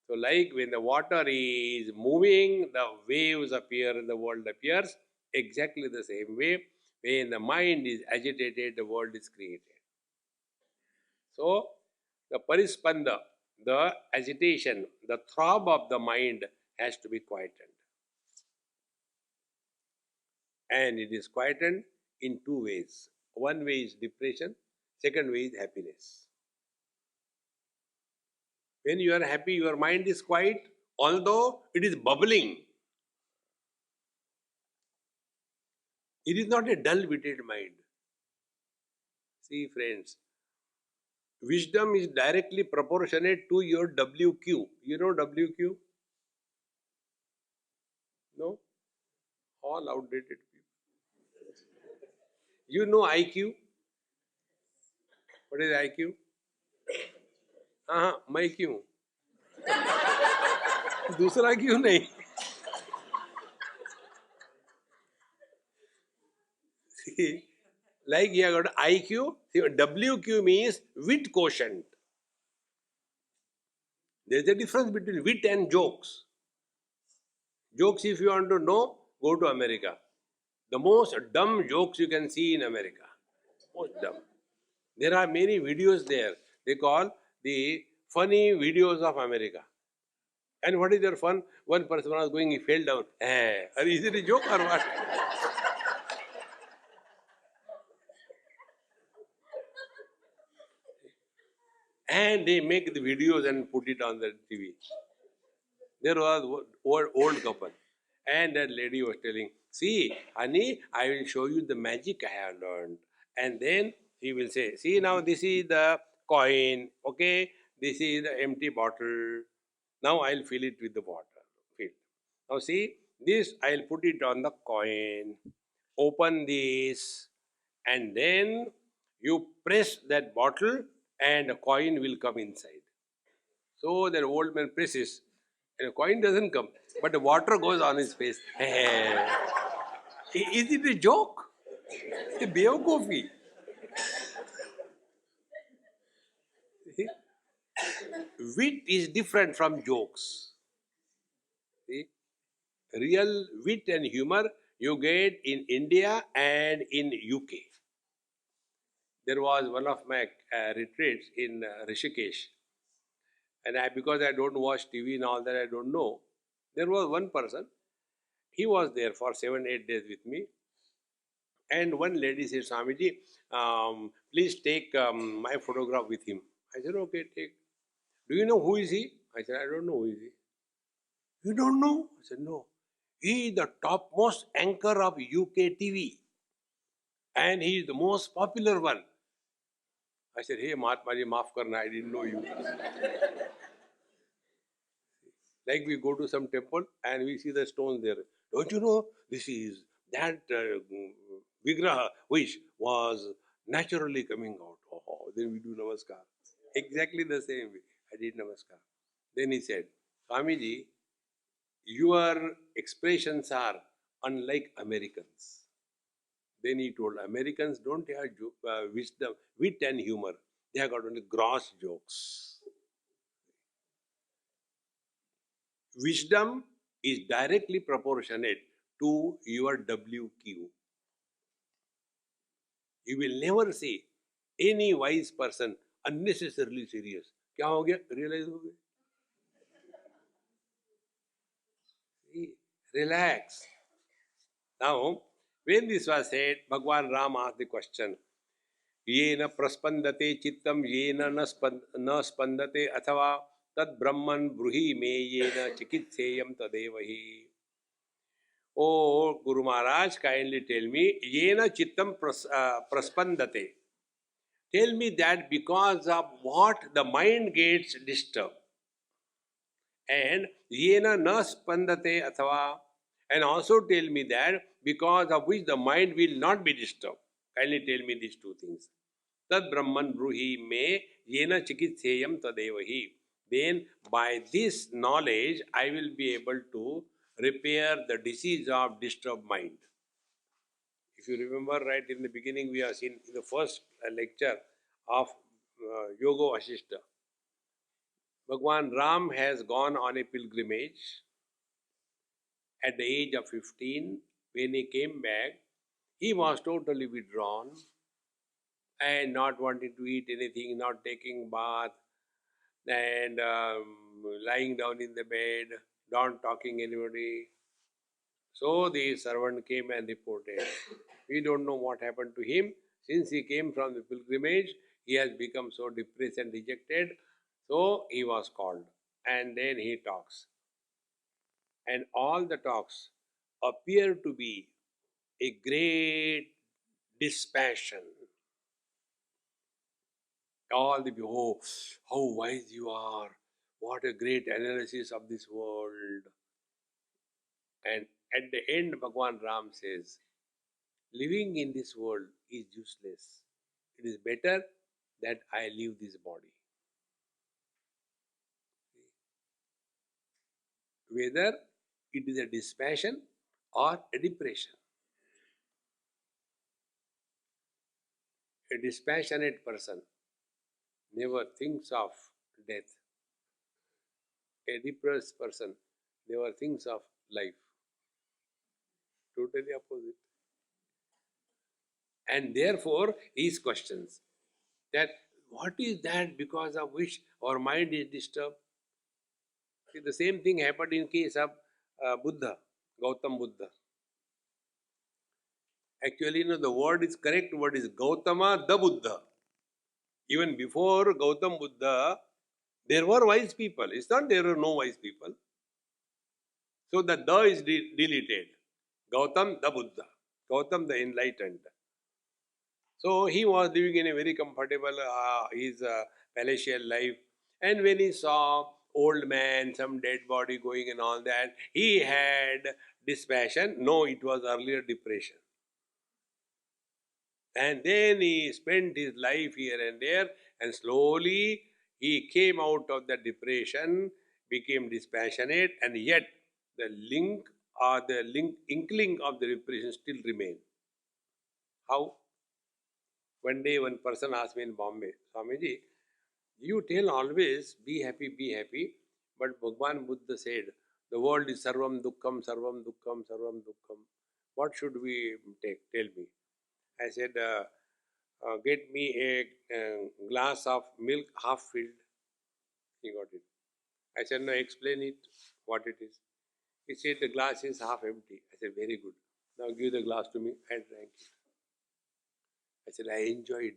So like when the water is moving, the waves appear and the world appears. Exactly the same way, when the mind is agitated, the world is created. So, the parispanda, the agitation, the throb of the mind has to be quietened. And it is quietened in two ways. One way is depression, second way is happiness. When you are happy, your mind is quiet, although it is bubbling. It is not a dull-witted mind. See, friends, Wisdom is directly proportionate to your WQ. You know WQ? No? All outdated people. You know IQ? What is IQ? हाँ मैं क्यों दूसरा क्यों नहीं See, like you have got IQ, see, WQ means wit quotient. There is a difference between wit and jokes. Jokes, if you want to know, go to America. The most dumb jokes you can see in America. Most dumb. There are many videos there. They call the funny videos of America. And what is their fun? One person was going, he fell down. Is it a joke or what? And they make the videos and put it on the TV. There was old couple, and that lady was telling, "See, honey, I will show you the magic I have learned." And then he will say, "See, now this is the coin, okay? This is the empty bottle. Now I'll fill it with the water. Fill. Now see, this I'll put it on the coin. Open this, and then you press that bottle, and a coin will come inside." So that old man presses, and a coin doesn't come, but the water goes on his face. Is it a joke? It's a beogofi. Wit is different from jokes. See? Real wit and humor you get in India and in UK. There was one of my retreats in Rishikesh, and because I don't watch TV and all that, I don't know. There was one person. He was there for 7-8 days with me. And one lady said, "Swamiji, please take my photograph with him." I said, "Okay, take." "Do you know who is he?" I said, "I don't know who is he." "You don't know?" I said, "No. He is the topmost anchor of UK TV. And he is the most popular one." I said, "Hey, Mahatma ji, maaf karna, I didn't know you." Like we go to some temple and we see the stones there. "Don't you know this is that vigraha which was naturally coming out?" Oh, then we do namaskar. Exactly the same way. I did namaskar. Then he said, "Swamiji, your expressions are unlike Americans." Then he told, Americans don't have wisdom, wit and humor. They have got only gross jokes. Wisdom is directly proportionate to your WQ. You will never see any wise person unnecessarily serious. क्या हो गया? Realize हो गया? Relax. Now, when this was said, Bhagwan Ram asked the question, येन प्रस्पंदते चित्तम येन न स्पंदते अथवा तद ब्रह्मन ब्रूहि मे येन चिकित्सेयम तदेव ही. Oh, Guru Maharaj, kindly tell me, yena chittam praspandate. Tell me that because of what the mind gets disturbed. And yena na spandate athava. And also tell me that because of which the mind will not be disturbed. Kindly tell me these two things. Tad Brahman Bruhi me yena chikitseyam tadevahi. Then by this knowledge I will be able to repair the disease of disturbed mind. If you remember right in the beginning, we have seen in the first lecture of Yoga Vasistha. Bhagwan Ram has gone on a pilgrimage at the age of 15. When he came back, he was totally withdrawn and not wanting to eat anything, not taking bath, and lying down in the bed, not talking anybody. So the servant came and reported. We don't know what happened to him. Since he came from the pilgrimage, he has become so depressed and dejected. So he was called. And then he talks. And all the talks appear to be a great dispassion. All the people, oh, how wise you are. What a great analysis of this world. And at the end, Bhagwan Ram says, living in this world is useless. It is better that I leave this body. Whether it is a dispassion or a depression. A dispassionate person never thinks of death. A depressed person never thinks of life. Totally opposite. And therefore, his questions that what is that because of which our mind is disturbed? See, the same thing happened in case of Buddha, Gautam Buddha. Actually, the word is correct. Word is Gautama the Buddha. Even before Gautam Buddha, there were wise people. It's not there were no wise people. So the is deleted. Gautam the Buddha. Gautam the enlightened. So he was living in a very comfortable, his palatial life. And when he saw old man, some dead body going and all that, he had dispassion. No, it was earlier depression. And then he spent his life here and there, and slowly he came out of the depression, became dispassionate, and yet the inkling of the depression still remained. How? One day one person asked me in Bombay, Swamiji, you tell always be happy, but Bhagwan Buddha said, the world is sarvam dukkham, sarvam dukkham, sarvam dukkham. What should we take? Tell me. I said, get me a glass of milk half filled. He got it. I said, no, explain it, what it is. He said, the glass is half empty. I said, very good. Now give the glass to me. I drank it. I said, I enjoyed.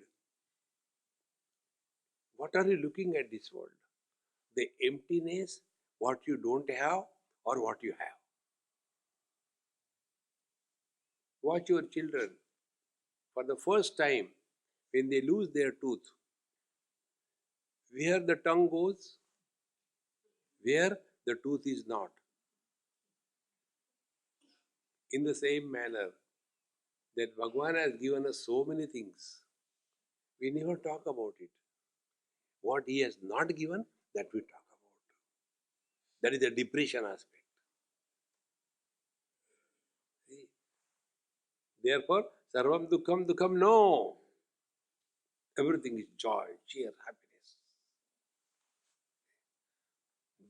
What are you looking at this world? The emptiness, what you don't have, or what you have? Watch your children. For the first time, when they lose their tooth, where the tongue goes, where the tooth is not. In the same manner, that Bhagwan has given us so many things, we never talk about it. What he has not given, that we talk about. That is the depression aspect. See? Therefore, sarvam dukkham dukkham, no. Everything is joy, cheer, happiness.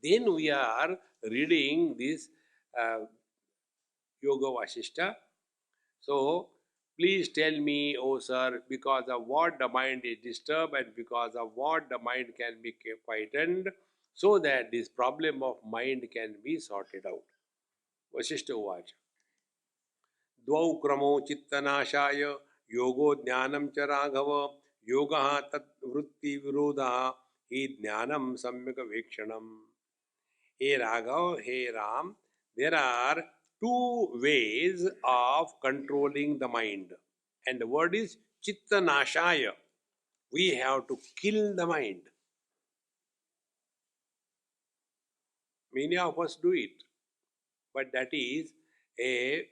Then we are reading this Yoga Vasistha. So, please tell me, oh sir, because of what the mind is disturbed and because of what the mind can be quietened, so that this problem of mind can be sorted out. Vasistha Uvacha. Dvau kramo chittanashaya yogo jnanam cha raghava yogaha tat vritti virodha hi jnanam samyaka vekshanam. Hey Raghav, hey Ram, there are two ways of controlling the mind. And the word is chittanashaya. We have to kill the mind. Many of us do it. But that is a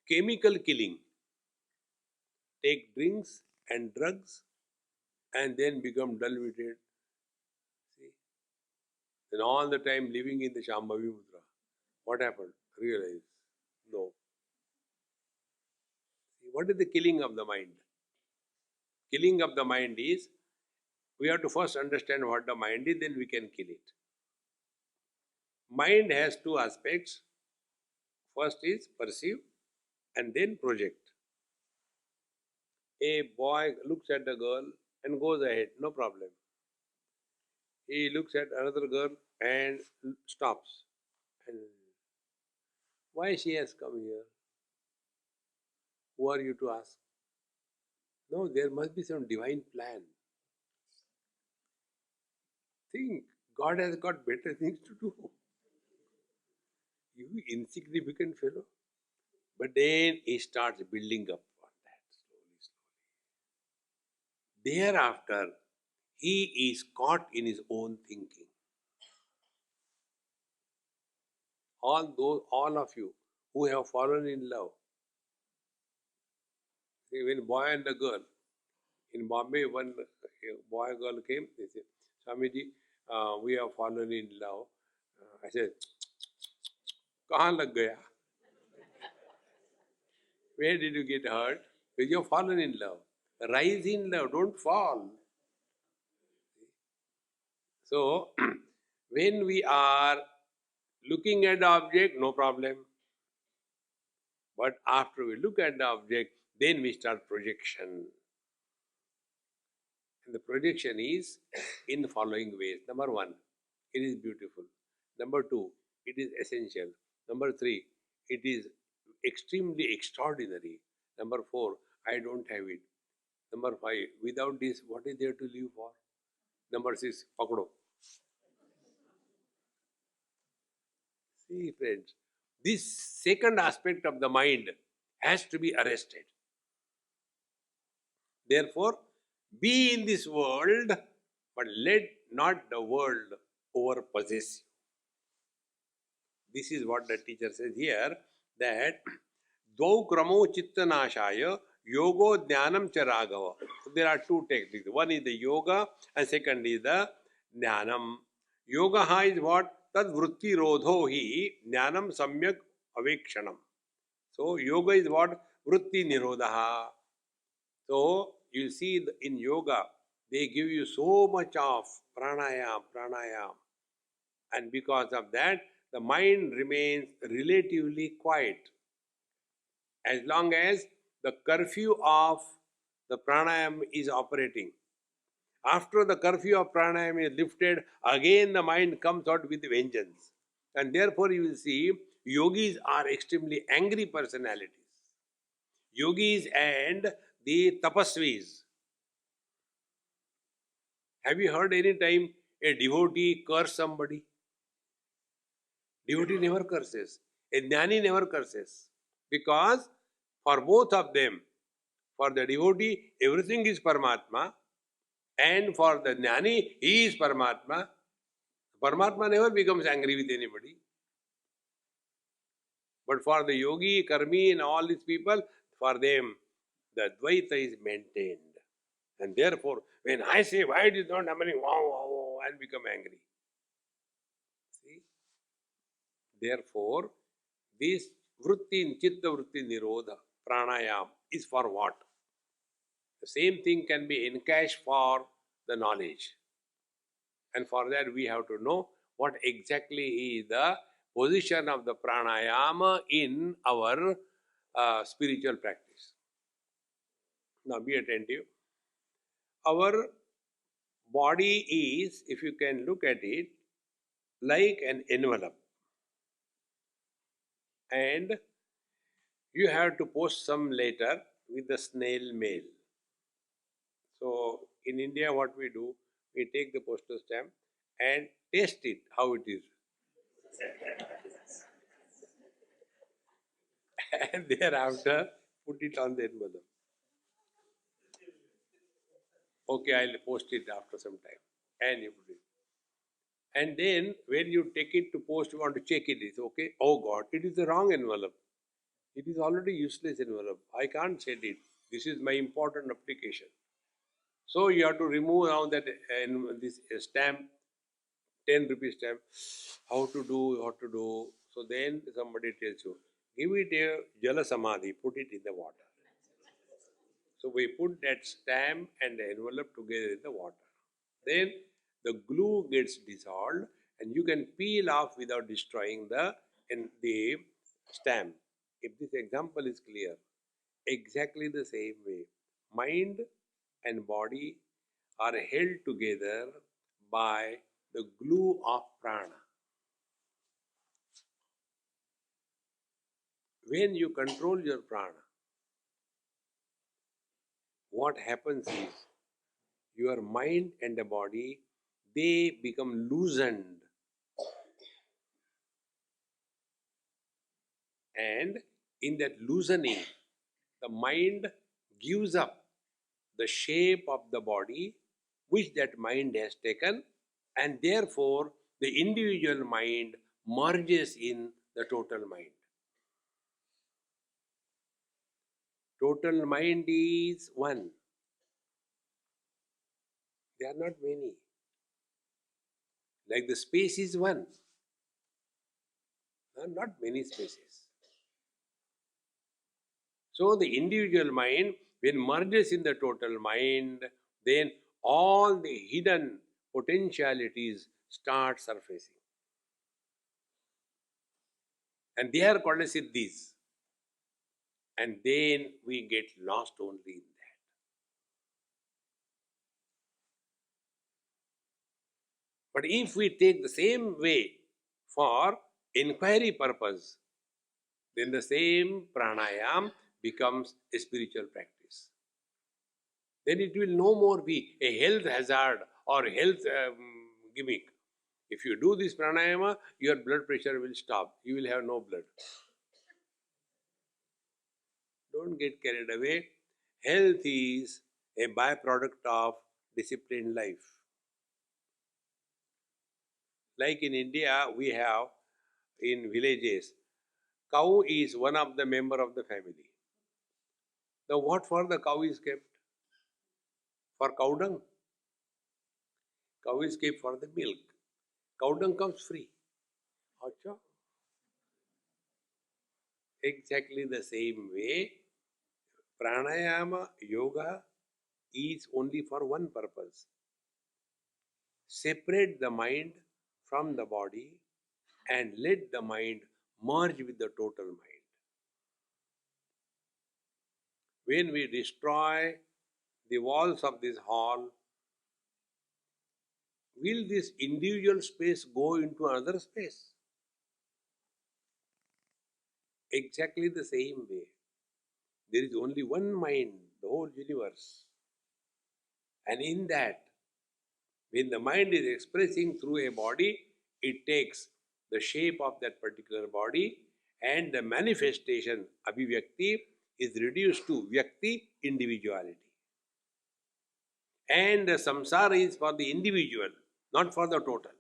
chemical killing. Take drinks and drugs and then become dull-witted. See? Then all the time living in the Shambhavi Mudra. What happened? Realize. No. See, what is the killing of the mind? Killing of the mind is, we have to first understand what the mind is, then we can kill it. Mind has two aspects. First is perceive and then project. A boy looks at a girl and goes ahead, no problem. He looks at another girl and stops. And why she has come here? Who are you to ask? No, there must be some divine plan. Think, God has got better things to do. You insignificant fellow. But then he starts building up on that slowly. Thereafter, he is caught in his own thinking. All of you who have fallen in love, when boy and a girl, in Bombay, one boy girl came, they said, Swamiji, we have fallen in love. I said, kahan lag gaya? Where did you get hurt? Because you have fallen in love. Rise in love, don't fall. So, when we are looking at the object, no problem. But after we look at the object, then we start projection. And the projection is in the following ways. Number one, it is beautiful. Number two, it is essential. Number three, it is extremely extraordinary. Number four, I don't have it. Number five, without this, what is there to live for? Number six, pakdo. See, friends, this second aspect of the mind has to be arrested. Therefore, be in this world, but let not the world overpossess you. This is what the teacher says here, that Dvau kramo chittanashaya yogo jnanam cha raghava. So there are two techniques. One is the yoga and second is the jnanam. Yoga is what? Tad vritti rodho hi jnanam samyak avekshanam. So yoga is what? Vritti nirodha. So you see in yoga, they give you so much of pranayam. And because of that, the mind remains relatively quiet. As long as the curfew of the pranayam is operating. After the curfew of pranayam is lifted, again the mind comes out with vengeance. And therefore you will see, yogis are extremely angry personalities. Yogis and the tapasvis. Have you heard any time a devotee curse somebody? Devotee never curses. A jnani never curses. Because for both of them, for the devotee, everything is Paramatma. And for the jnani, he is Paramatma. Paramatma never becomes angry with anybody. But for the yogi, karmi and all these people, for them, the Dvaita is maintained. And therefore, when I say, why it is not happening, wow, I'll become angry. See? Therefore, this vritti, chitta vritti nirodha, pranayam, is for what? The same thing can be encashed for the knowledge. And for that, we have to know what exactly is the position of the pranayama in our spiritual practice. Now, be attentive. Our body is, if you can look at it, like an envelope. And you have to post some letter with the snail mail. So, in India, what we do, we take the postal stamp and taste it, how it is. And thereafter, put it on the envelope. Okay, I'll post it after some time. And you put it. And then, when you take it to post, you want to check it. It's okay. Oh God, it is the wrong envelope. It is already useless envelope. I can't send it. This is my important application. So you have to remove now that this stamp, 10 rupee stamp. How to do, what to do. So then somebody tells you, give it a jala samadhi, put it in the water. So we put that stamp and the envelope together in the water. Then the glue gets dissolved and you can peel off without destroying the stamp. If this example is clear, exactly the same way, mind and body are held together by the glue of prana. When you control your prana, what happens is your mind and the body, they become loosened. And in that loosening, the mind gives up the shape of the body which that mind has taken, and therefore the individual mind merges in the total mind. Total mind is one. They are not many. Like the space is one. There are not many spaces. So the individual mind, when merges in the total mind, then all the hidden potentialities start surfacing. And they are called as siddhis. And then we get lost only in that. But if we take the same way for inquiry purpose, then the same pranayam becomes a spiritual practice. Then it will no more be a health hazard or health gimmick. If you do this pranayama, your blood pressure will stop. You will have no blood. Don't get carried away. Health is a byproduct of disciplined life. Like in India, we have in villages, cow is one of the member of the family. Now what for the cow is kept? For cow dung. Cow is kept for the milk. Cow dung comes free. Achha. Exactly the same way, pranayama yoga is only for one purpose. Separate the mind from the body and let the mind merge with the total mind. When we destroy the walls of this hall, will this individual space go into another space? Exactly the same way. There is only one mind, the whole universe. And in that, when the mind is expressing through a body, it takes the shape of that particular body, and the manifestation, abhivyakti, is reduced to vyakti, individuality. And the samsara is for the individual, not for the total.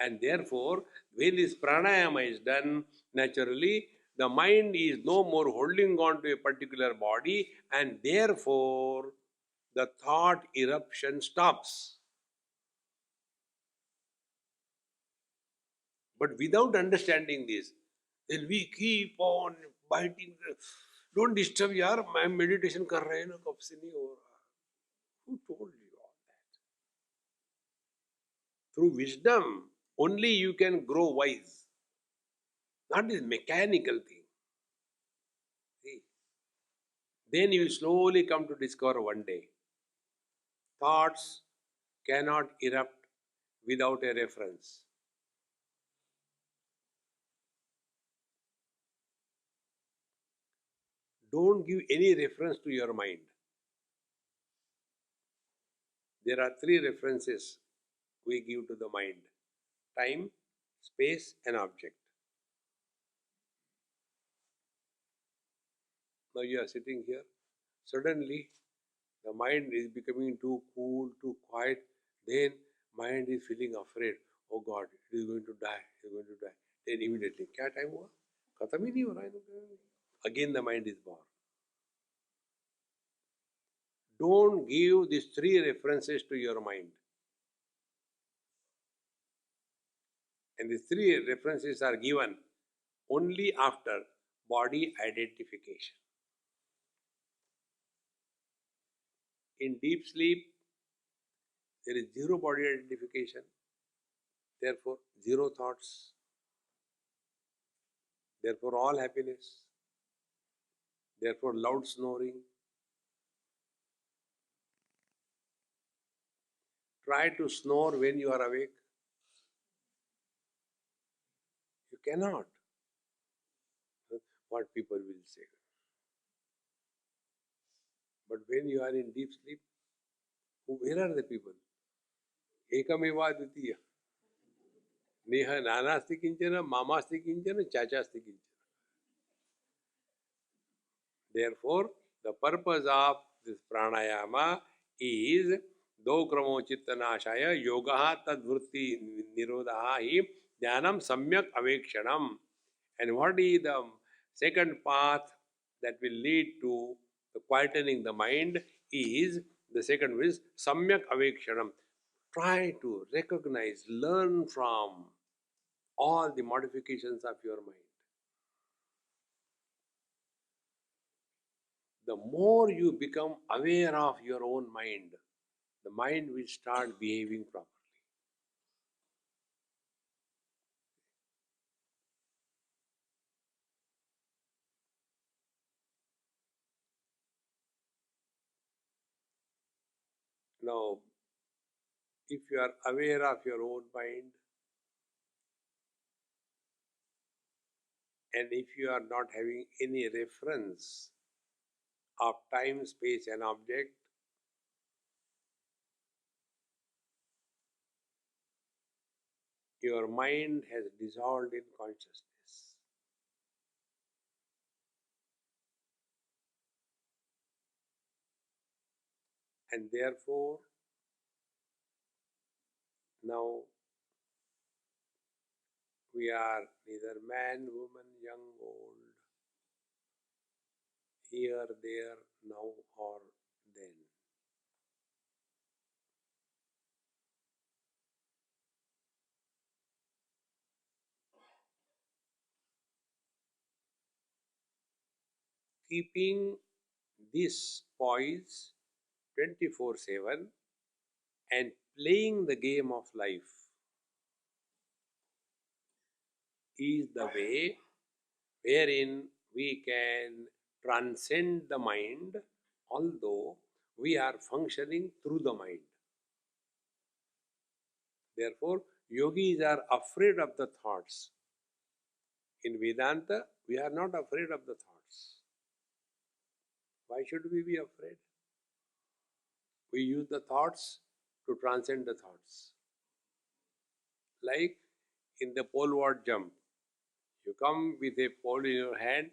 And therefore, when this pranayama is done, naturally, the mind is no more holding on to a particular body, and therefore, the thought eruption stops. But without understanding this, then we keep on biting. Don't disturb, yaar. मैं meditation कर रहे हैं ना, कब से नहीं हो रहा. Who told you all that? Through wisdom, only you can grow wise. Not this mechanical thing. See? Then you will slowly come to discover one day. Thoughts cannot erupt without a reference. Don't give any reference to your mind. There are three references we give to the mind: time, space, and object. Now you are sitting here. Suddenly, the mind is becoming too cool, too quiet. Then mind is feeling afraid. Oh God, it is going to die. It is going to die. Then immediately, क्या time हुआ? खत्म ही नहीं हो रहा है. Again the mind is born. Don't give these three references to your mind. And these three references are given only after body identification. In deep sleep, there is zero body identification, therefore zero thoughts, therefore all happiness, therefore loud snoring. Try to snore when you are awake. You cannot. What people will say. But when you are in deep sleep, where are the people? Ekameva advitiya. Neha nanasti kinchana, mamasti kinchana, chachasti kinchana. Therefore, The purpose of this pranayama is do kramo chitta nashaya yogaha tadvritti nirodha hi jnanam samyak avekshanam. And what is the second path that will lead to the quietening the mind is the second is samyak avekshanam. Try to recognize, learn from all the modifications of your mind. The more you become aware of your own mind, the mind will start behaving properly. Now, if you are aware of your own mind, and if you are not having any reference of time, space, and object, your mind has dissolved in consciousness. And therefore, now we are neither man, woman, young, old, here, there, now, or then. Keeping this poise 24/7 and playing the game of life is the way wherein we can transcend the mind, although we are functioning through the mind. Therefore, yogis are afraid of the thoughts. In Vedanta, we are not afraid of the thoughts. Why should we be afraid? We use the thoughts to transcend the thoughts. Like in the pole vault jump, you come with a pole in your hand,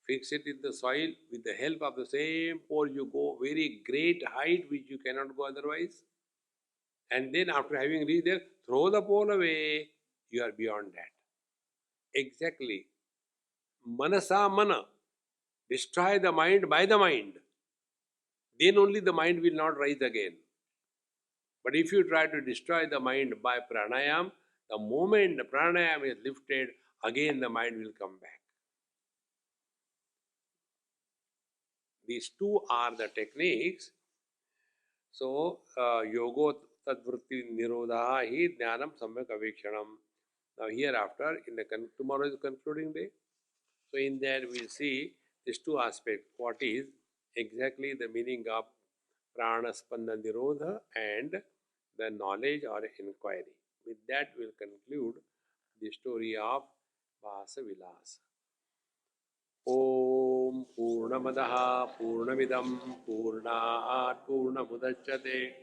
fix it in the soil, with the help of the same pole you go very great height which you cannot go otherwise. And then after having reached there, throw the pole away, you are beyond that. Exactly. Manasa mana. Destroy the mind by the mind. Then only the mind will not rise again. But if you try to destroy the mind by pranayam, the moment the pranayam is lifted, again the mind will come back. These two are the techniques. So, yogo tadvritti nirodha hi jnanam samyak avekshanam. Now, hereafter, tomorrow is the concluding day. So, in that we will see these two aspects. What is exactly the meaning of pranaspanda nirodha and the knowledge or inquiry. With that, we will conclude the story of Vasa Vilasa. Om Purnamadaha Purnamidam Purnaat Purnamudachyate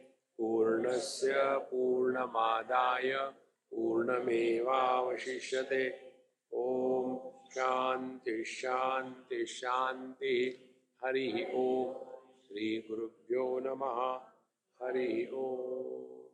Purnasya Purnamadaya Purnamevavashishyate. Om Shanti Shanti Shanti. Hari Om. Shri Gurubhyo Namaha. Hari Om.